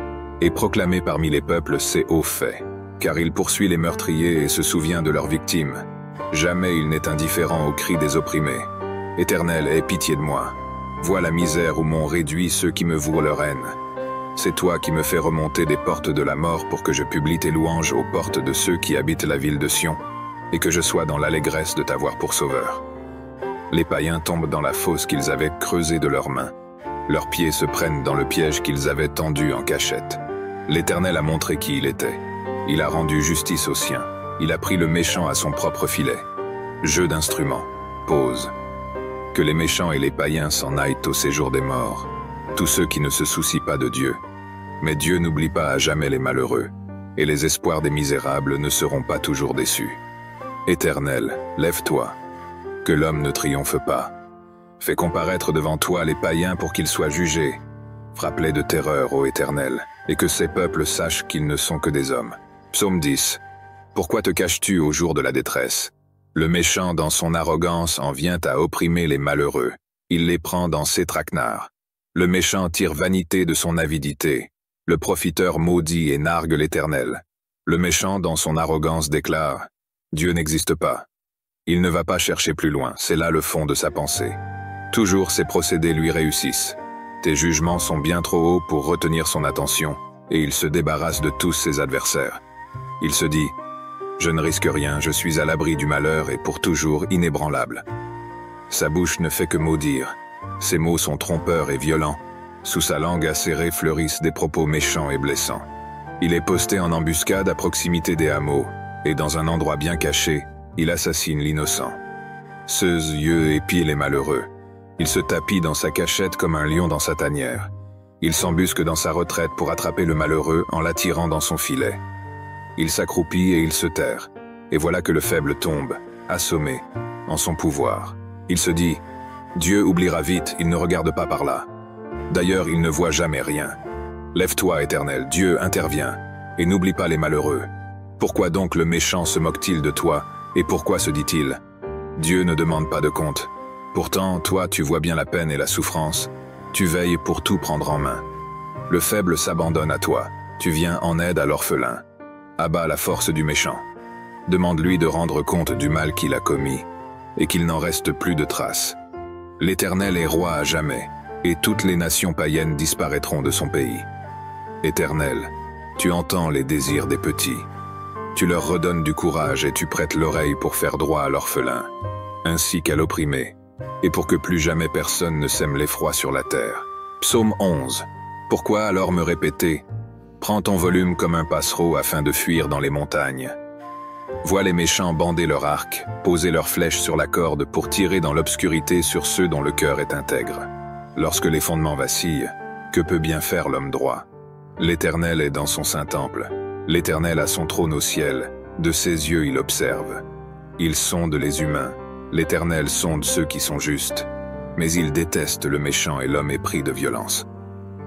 et proclamez parmi les peuples ses hauts faits. Car il poursuit les meurtriers et se souvient de leurs victimes. Jamais il n'est indifférent aux cris des opprimés. Éternel, aie pitié de moi. Vois la misère où m'ont réduit ceux qui me vouent leur haine. C'est toi qui me fais remonter des portes de la mort pour que je publie tes louanges aux portes de ceux qui habitent la ville de Sion, et que je sois dans l'allégresse de t'avoir pour sauveur. Les païens tombent dans la fosse qu'ils avaient creusée de leurs mains. Leurs pieds se prennent dans le piège qu'ils avaient tendu en cachette. L'Éternel a montré qui il était. Il a rendu justice aux siens. Il a pris le méchant à son propre filet. Jeu d'instruments. Pause. Que les méchants et les païens s'en aillent au séjour des morts. Tous ceux qui ne se soucient pas de Dieu. Mais Dieu n'oublie pas à jamais les malheureux, et les espoirs des misérables ne seront pas toujours déçus. Éternel, lève-toi, que l'homme ne triomphe pas. Fais comparaître devant toi les païens pour qu'ils soient jugés. Frappe-les de terreur, ô Éternel, et que ces peuples sachent qu'ils ne sont que des hommes. Psaume 10. Pourquoi te caches-tu au jour de la détresse? Le méchant dans son arrogance en vient à opprimer les malheureux. Il les prend dans ses traquenards. Le méchant tire vanité de son avidité. Le profiteur maudit et nargue l'Éternel. Le méchant dans son arrogance déclare « Dieu n'existe pas ». Il ne va pas chercher plus loin, c'est là le fond de sa pensée. Toujours ses procédés lui réussissent. Tes jugements sont bien trop hauts pour retenir son attention, et il se débarrasse de tous ses adversaires. Il se dit « Je ne risque rien, je suis à l'abri du malheur et pour toujours inébranlable ». Sa bouche ne fait que maudire. Ses mots sont trompeurs et violents. Sous sa langue acérée fleurissent des propos méchants et blessants. Il est posté en embuscade à proximité des hameaux, et dans un endroit bien caché, il assassine l'innocent. Seuse yeux épie les malheureux. Il se tapit dans sa cachette comme un lion dans sa tanière. Il s'embusque dans sa retraite pour attraper le malheureux en l'attirant dans son filet. Il s'accroupit et il se terre, et voilà que le faible tombe, assommé, en son pouvoir. Il se dit « Dieu oubliera vite, il ne regarde pas par là. D'ailleurs, il ne voit jamais rien. Lève-toi, Éternel, Dieu intervient, et n'oublie pas les malheureux. Pourquoi donc le méchant se moque-t-il de toi, et pourquoi se dit-il « Dieu ne demande pas de compte. Pourtant, toi, tu vois bien la peine et la souffrance. Tu veilles pour tout prendre en main. Le faible s'abandonne à toi. Tu viens en aide à l'orphelin. Abat la force du méchant. Demande-lui de rendre compte du mal qu'il a commis, et qu'il n'en reste plus de traces. L'Éternel est roi à jamais, et toutes les nations païennes disparaîtront de son pays. Éternel, tu entends les désirs des petits. Tu leur redonnes du courage et tu prêtes l'oreille pour faire droit à l'orphelin, ainsi qu'à l'opprimé, et pour que plus jamais personne ne sème l'effroi sur la terre. Psaume 11. Pourquoi alors me répéter « Prends ton volume comme un passereau afin de fuir dans les montagnes ». Vois les méchants bander leur arc, poser leurs flèches sur la corde pour tirer dans l'obscurité sur ceux dont le cœur est intègre. Lorsque les fondements vacillent, que peut bien faire l'homme droit? L'Éternel est dans son saint temple. L'Éternel a son trône au ciel. De ses yeux il observe. Il sonde les humains. L'Éternel sonde ceux qui sont justes. Mais il déteste le méchant et l'homme épris de violence.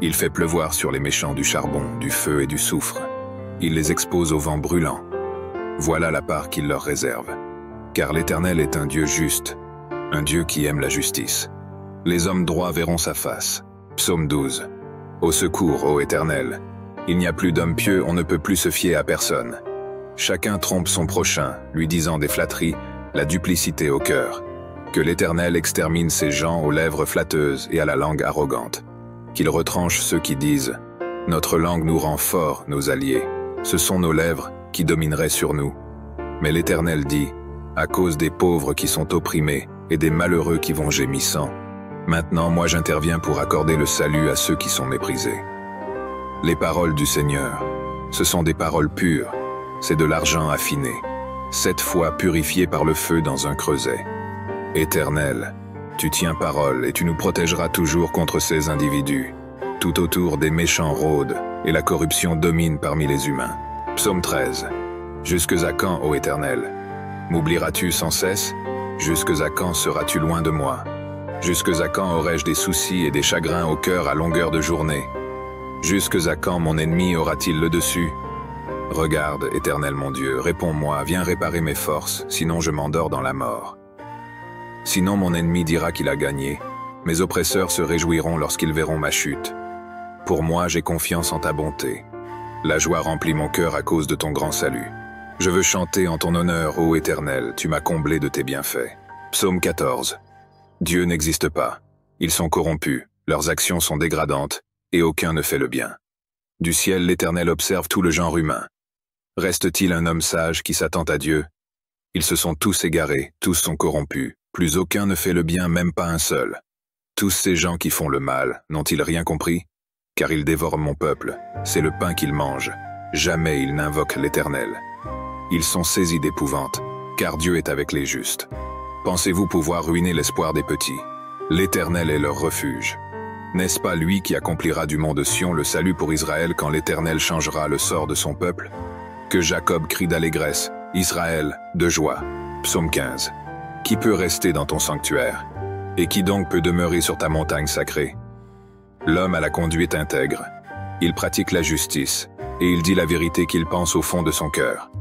Il fait pleuvoir sur les méchants du charbon, du feu et du soufre. Il les expose au vent brûlant. Voilà la part qu'il leur réserve. Car l'Éternel est un Dieu juste, un Dieu qui aime la justice. Les hommes droits verront sa face. Psaume 12. Au secours, ô Éternel. Il n'y a plus d'hommes pieux, on ne peut plus se fier à personne. Chacun trompe son prochain, lui disant des flatteries, la duplicité au cœur. Que l'Éternel extermine ces gens aux lèvres flatteuses et à la langue arrogante. Qu'il retranche ceux qui disent « Notre langue nous rend forts, nos alliés. Ce sont nos lèvres qui domineraient sur nous. » Mais l'Éternel dit « À cause des pauvres qui sont opprimés et des malheureux qui vont gémissant, maintenant moi j'interviens pour accorder le salut à ceux qui sont méprisés. » Les paroles du Seigneur, ce sont des paroles pures, c'est de l'argent affiné, 7 fois purifié par le feu dans un creuset. Éternel, tu tiens parole et tu nous protégeras toujours contre ces individus. Tout autour des méchants rôdent et la corruption domine parmi les humains. Psaume 13. Jusques à quand, ô Éternel? M'oublieras-tu sans cesse? Jusques à quand seras-tu loin de moi? Jusque à quand aurai-je des soucis et des chagrins au cœur à longueur de journée? Jusque à quand mon ennemi aura-t-il le dessus? Regarde, Éternel mon Dieu, réponds-moi, viens réparer mes forces, sinon je m'endors dans la mort. Sinon mon ennemi dira qu'il a gagné, mes oppresseurs se réjouiront lorsqu'ils verront ma chute. Pour moi, j'ai confiance en ta bonté. La joie remplit mon cœur à cause de ton grand salut. Je veux chanter en ton honneur, ô Éternel, tu m'as comblé de tes bienfaits. Psaume 14. Dieu n'existe pas. Ils sont corrompus, leurs actions sont dégradantes, et aucun ne fait le bien. Du ciel, l'Éternel observe tout le genre humain. Reste-t-il un homme sage qui s'attend à Dieu? Ils se sont tous égarés, tous sont corrompus, plus aucun ne fait le bien, même pas un seul. Tous ces gens qui font le mal, n'ont-ils rien compris? Car ils dévorent mon peuple, c'est le pain qu'ils mangent. Jamais ils n'invoquent l'Éternel. Ils sont saisis d'épouvante, car Dieu est avec les justes. Pensez-vous pouvoir ruiner l'espoir des petits? L'Éternel est leur refuge. N'est-ce pas lui qui accomplira du mont de Sion le salut pour Israël quand l'Éternel changera le sort de son peuple? Que Jacob crie d'allégresse, Israël, de joie. Psaume 15. Qui peut rester dans ton sanctuaire? Et qui donc peut demeurer sur ta montagne sacrée? L'homme a la conduite intègre. Il pratique la justice, et il dit la vérité qu'il pense au fond de son cœur.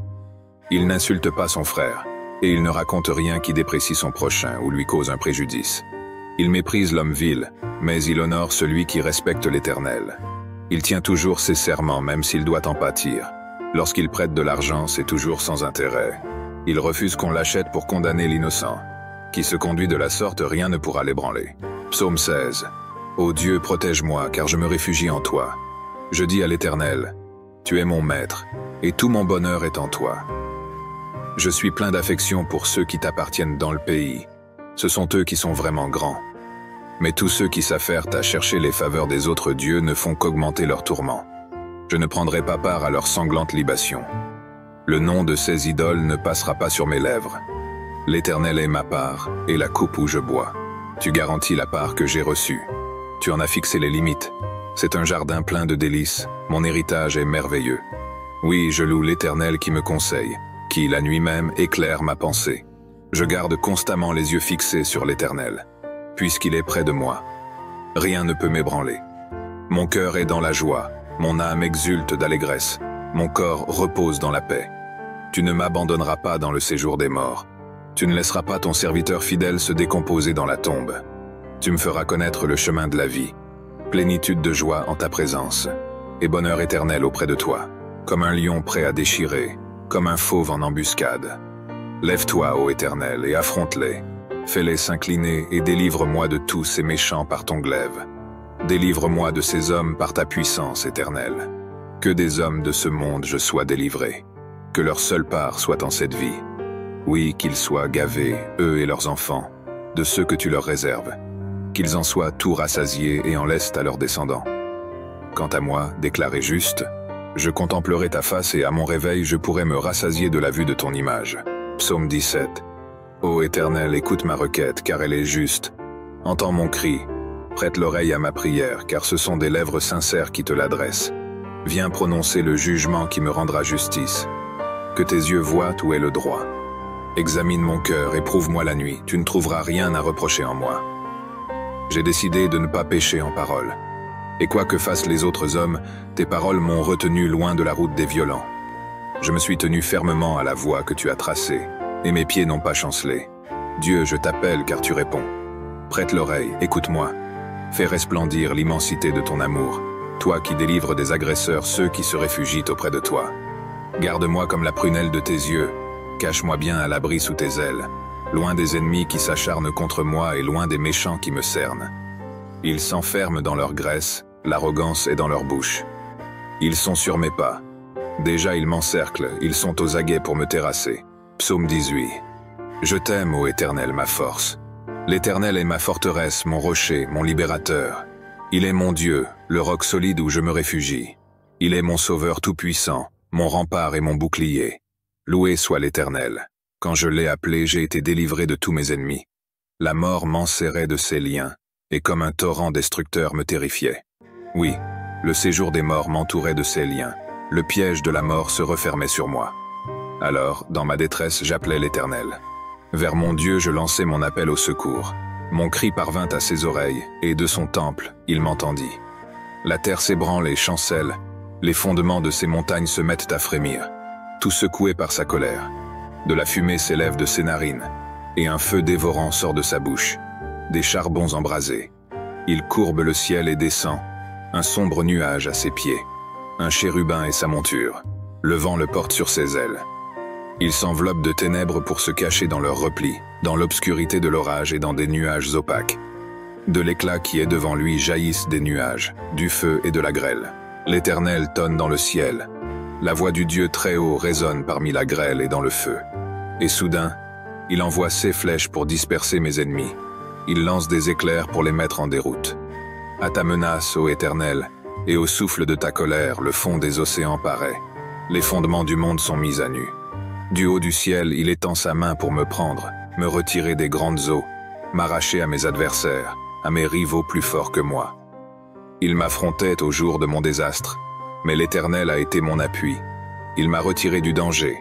Il n'insulte pas son frère, et il ne raconte rien qui déprécie son prochain ou lui cause un préjudice. Il méprise l'homme vil, mais il honore celui qui respecte l'Éternel. Il tient toujours ses serments même s'il doit en pâtir. Lorsqu'il prête de l'argent, c'est toujours sans intérêt. Il refuse qu'on l'achète pour condamner l'innocent. Qui se conduit de la sorte, rien ne pourra l'ébranler. Psaume 16. Ô Dieu, protège-moi, car je me réfugie en toi. Je dis à l'Éternel, tu es mon maître, et tout mon bonheur est en toi. Je suis plein d'affection pour ceux qui t'appartiennent dans le pays. Ce sont eux qui sont vraiment grands. Mais tous ceux qui s'affairent à chercher les faveurs des autres dieux ne font qu'augmenter leurs tourments. Je ne prendrai pas part à leurs sanglantes libations. Le nom de ces idoles ne passera pas sur mes lèvres. L'Éternel est ma part, et la coupe où je bois. Tu garantis la part que j'ai reçue. Tu en as fixé les limites. C'est un jardin plein de délices. Mon héritage est merveilleux. Oui, je loue l'Éternel qui me conseille, qui, la nuit même, éclaire ma pensée. Je garde constamment les yeux fixés sur l'Éternel, puisqu'il est près de moi. Rien ne peut m'ébranler. Mon cœur est dans la joie, mon âme exulte d'allégresse, mon corps repose dans la paix. Tu ne m'abandonneras pas dans le séjour des morts. Tu ne laisseras pas ton serviteur fidèle se décomposer dans la tombe. Tu me feras connaître le chemin de la vie, plénitude de joie en ta présence, et bonheur éternel auprès de toi, comme un lion prêt à déchirer, comme un fauve en embuscade. Lève-toi, ô Éternel, et affronte-les. Fais-les s'incliner et délivre-moi de tous ces méchants par ton glaive. Délivre-moi de ces hommes par ta puissance éternelle. Que des hommes de ce monde je sois délivré. Que leur seule part soit en cette vie. Oui, qu'ils soient gavés, eux et leurs enfants, de ceux que tu leur réserves. Qu'ils en soient tout rassasiés et en laissent à leurs descendants. Quant à moi, déclaré juste, je contemplerai ta face et à mon réveil je pourrai me rassasier de la vue de ton image. Psaume 17. Ô Éternel, écoute ma requête, car elle est juste. Entends mon cri. Prête l'oreille à ma prière, car ce sont des lèvres sincères qui te l'adressent. Viens prononcer le jugement qui me rendra justice. Que tes yeux voient où est le droit. Examine mon cœur et prouve-moi la nuit, tu ne trouveras rien à reprocher en moi. J'ai décidé de ne pas pécher en parole. Et quoi que fassent les autres hommes, tes paroles m'ont retenu loin de la route des violents. Je me suis tenu fermement à la voie que tu as tracée, et mes pieds n'ont pas chancelé. Dieu, je t'appelle car tu réponds. Prête l'oreille, écoute-moi. Fais resplendir l'immensité de ton amour, toi qui délivres des agresseurs ceux qui se réfugient auprès de toi. Garde-moi comme la prunelle de tes yeux, cache-moi bien à l'abri sous tes ailes, loin des ennemis qui s'acharnent contre moi et loin des méchants qui me cernent. Ils s'enferment dans leur graisse, l'arrogance est dans leur bouche. Ils sont sur mes pas. Déjà ils m'encerclent, ils sont aux aguets pour me terrasser. Psaume 18. Je t'aime, ô Éternel, ma force. L'Éternel est ma forteresse, mon rocher, mon libérateur. Il est mon Dieu, le roc solide où je me réfugie. Il est mon sauveur tout-puissant, mon rempart et mon bouclier. Loué soit l'Éternel. Quand je l'ai appelé, j'ai été délivré de tous mes ennemis. La mort m'enserrait de ses liens, et comme un torrent destructeur me terrifiait. Oui, le séjour des morts m'entourait de ses liens. Le piège de la mort se refermait sur moi. Alors, dans ma détresse, j'appelais l'Éternel. Vers mon Dieu, je lançais mon appel au secours. Mon cri parvint à ses oreilles, et de son temple, il m'entendit. La terre s'ébranle et chancelle, les fondements de ces montagnes se mettent à frémir, tout secoué par sa colère. De la fumée s'élève de ses narines, et un feu dévorant sort de sa bouche, des charbons embrasés. Il courbe le ciel et descend, un sombre nuage à ses pieds, un chérubin et sa monture. Le vent le porte sur ses ailes. Il s'enveloppe de ténèbres pour se cacher dans leurs replis, dans l'obscurité de l'orage et dans des nuages opaques. De l'éclat qui est devant lui jaillissent des nuages, du feu et de la grêle. L'Éternel tonne dans le ciel. La voix du Dieu très haut résonne parmi la grêle et dans le feu. Et soudain, il envoie ses flèches pour disperser mes ennemis. Il lance des éclairs pour les mettre en déroute. À ta menace, ô Éternel, et au souffle de ta colère, le fond des océans paraît. Les fondements du monde sont mis à nu. Du haut du ciel, il étend sa main pour me prendre, me retirer des grandes eaux, m'arracher à mes adversaires, à mes rivaux plus forts que moi. Il m'affrontait au jour de mon désastre, mais l'Éternel a été mon appui. Il m'a retiré du danger.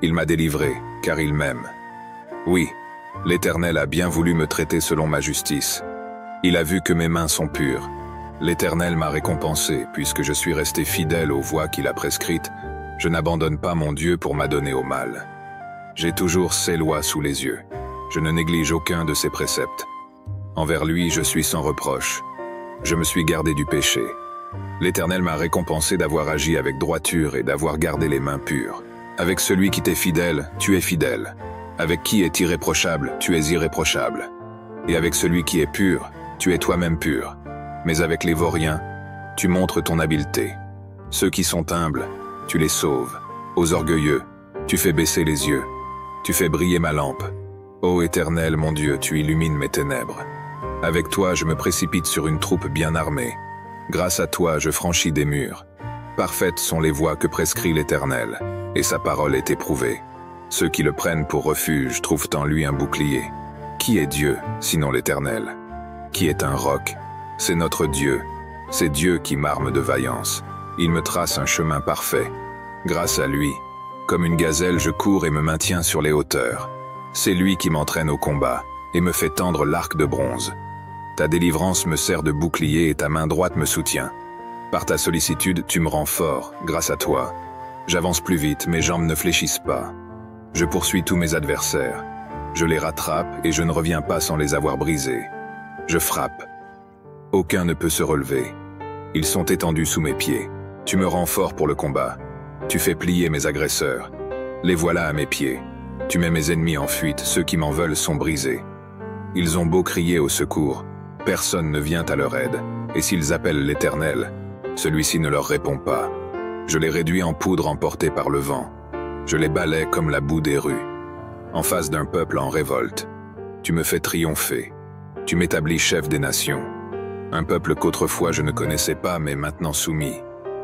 Il m'a délivré, car il m'aime. Oui, l'Éternel a bien voulu me traiter selon ma justice. Il a vu que mes mains sont pures. L'Éternel m'a récompensé, puisque je suis resté fidèle aux voies qu'il a prescrites. Je n'abandonne pas mon Dieu pour m'adonner au mal. J'ai toujours ses lois sous les yeux. Je ne néglige aucun de ses préceptes. Envers lui, je suis sans reproche. Je me suis gardé du péché. L'Éternel m'a récompensé d'avoir agi avec droiture et d'avoir gardé les mains pures. Avec celui qui t'est fidèle, tu es fidèle. Avec qui est irréprochable, tu es irréprochable. Et avec celui qui est pur, tu es toi-même pur. Mais avec les vauriens, tu montres ton habileté. Ceux qui sont humbles, tu les sauves. Aux orgueilleux, tu fais baisser les yeux. Tu fais briller ma lampe. Ô Éternel, mon Dieu, tu illumines mes ténèbres. Avec toi, je me précipite sur une troupe bien armée. Grâce à toi, je franchis des murs. Parfaites sont les voies que prescrit l'Éternel, et sa parole est éprouvée. Ceux qui le prennent pour refuge trouvent en lui un bouclier. Qui est Dieu, sinon l'Éternel? Qui est un roc? C'est notre Dieu. C'est Dieu qui m'arme de vaillance. Il me trace un chemin parfait. Grâce à lui, comme une gazelle, je cours et me maintiens sur les hauteurs. C'est lui qui m'entraîne au combat et me fait tendre l'arc de bronze. Ta délivrance me sert de bouclier et ta main droite me soutient. Par ta sollicitude, tu me rends fort, grâce à toi. J'avance plus vite, mes jambes ne fléchissent pas. Je poursuis tous mes adversaires. Je les rattrape et je ne reviens pas sans les avoir brisés. Je frappe. Aucun ne peut se relever. Ils sont étendus sous mes pieds. Tu me rends fort pour le combat. Tu fais plier mes agresseurs. Les voilà à mes pieds. Tu mets mes ennemis en fuite, ceux qui m'en veulent sont brisés. Ils ont beau crier au secours, personne ne vient à leur aide, et s'ils appellent l'Éternel, celui-ci ne leur répond pas. Je les réduis en poudre emportée par le vent. Je les balaie comme la boue des rues. En face d'un peuple en révolte, tu me fais triompher. Tu m'établis chef des nations. Un peuple qu'autrefois je ne connaissais pas, mais maintenant soumis.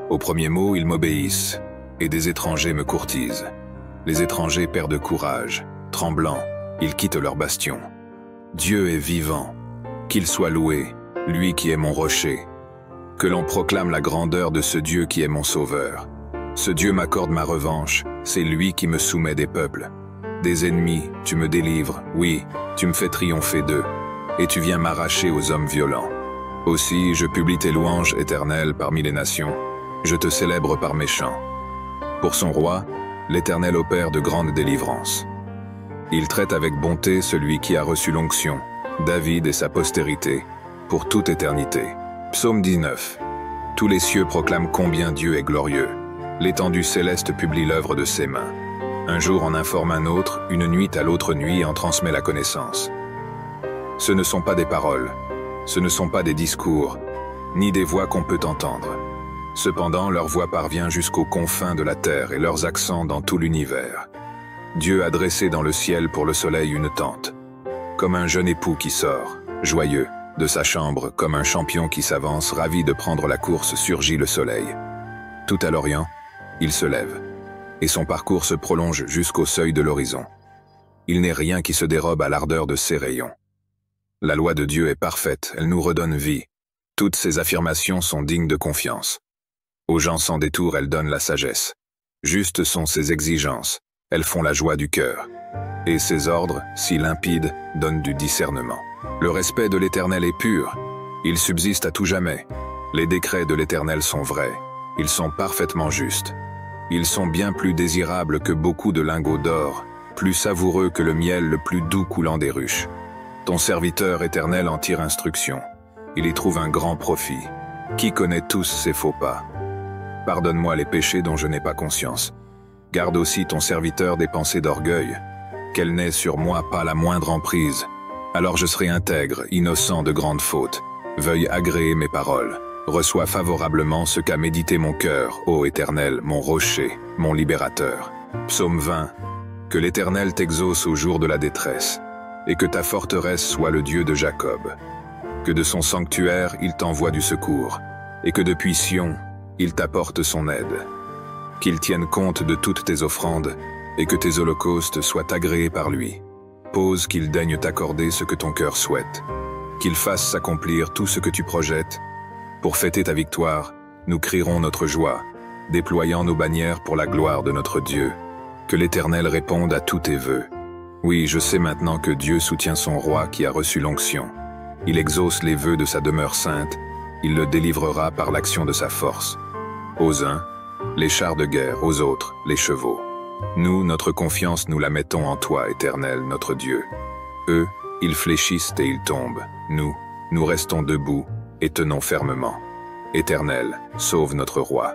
Au premier mot, ils m'obéissent, et des étrangers me courtisent. Les étrangers perdent courage, tremblants, ils quittent leur bastion. Dieu est vivant, qu'il soit loué, lui qui est mon rocher. Que l'on proclame la grandeur de ce Dieu qui est mon sauveur. Ce Dieu m'accorde ma revanche, c'est lui qui me soumet des peuples. Des ennemis, tu me délivres, oui, tu me fais triompher d'eux, et tu viens m'arracher aux hommes violents. Aussi, je publie tes louanges éternelles parmi les nations, je te célèbre par mes chants. Pour son roi, l'Éternel opère de grandes délivrances. Il traite avec bonté celui qui a reçu l'onction, David et sa postérité, pour toute éternité. Psaume 19. Tous les cieux proclament combien Dieu est glorieux. L'étendue céleste publie l'œuvre de ses mains. Un jour en informe un autre, une nuit à l'autre nuit en transmet la connaissance. Ce ne sont pas des paroles, ce ne sont pas des discours, ni des voix qu'on peut entendre. Cependant, leur voix parvient jusqu'aux confins de la terre et leurs accents dans tout l'univers. Dieu a dressé dans le ciel pour le soleil une tente. Comme un jeune époux qui sort, joyeux, de sa chambre, comme un champion qui s'avance, ravi de prendre la course, surgit le soleil. Tout à l'orient, il se lève, et son parcours se prolonge jusqu'au seuil de l'horizon. Il n'est rien qui se dérobe à l'ardeur de ses rayons. La loi de Dieu est parfaite, elle nous redonne vie. Toutes ses affirmations sont dignes de confiance. Aux gens sans détour, elles donnent la sagesse. Justes sont ses exigences, elles font la joie du cœur. et ses ordres, si limpides, donnent du discernement. Le respect de l'Éternel est pur, il subsiste à tout jamais. Les décrets de l'Éternel sont vrais, ils sont parfaitement justes. Ils sont bien plus désirables que beaucoup de lingots d'or, plus savoureux que le miel le plus doux coulant des ruches. Ton serviteur Éternel en tire instruction, il y trouve un grand profit. Qui connaît tous ses faux pas? Pardonne-moi les péchés dont je n'ai pas conscience. Garde aussi ton serviteur des pensées d'orgueil, qu'elle n'ait sur moi pas la moindre emprise. Alors je serai intègre, innocent de grandes fautes. Veuille agréer mes paroles. Reçois favorablement ce qu'a médité mon cœur, ô Éternel, mon rocher, mon libérateur. Psaume 20. Que l'Éternel t'exauce au jour de la détresse, et que ta forteresse soit le Dieu de Jacob. Que de son sanctuaire il t'envoie du secours, et que depuis Sion, il t'apporte son aide. Qu'il tienne compte de toutes tes offrandes, et que tes holocaustes soient agréés par lui. Pose qu'il daigne t'accorder ce que ton cœur souhaite. Qu'il fasse s'accomplir tout ce que tu projettes. Pour fêter ta victoire, nous crierons notre joie, déployant nos bannières pour la gloire de notre Dieu. Que l'Éternel réponde à tous tes vœux. Oui, je sais maintenant que Dieu soutient son roi qui a reçu l'onction. Il exauce les vœux de sa demeure sainte, il le délivrera par l'action de sa force. Aux uns, les chars de guerre, aux autres, les chevaux. Nous, notre confiance, nous la mettons en toi, Éternel, notre Dieu. Eux, ils fléchissent et ils tombent. Nous restons debout et tenons fermement. Éternel, sauve notre roi.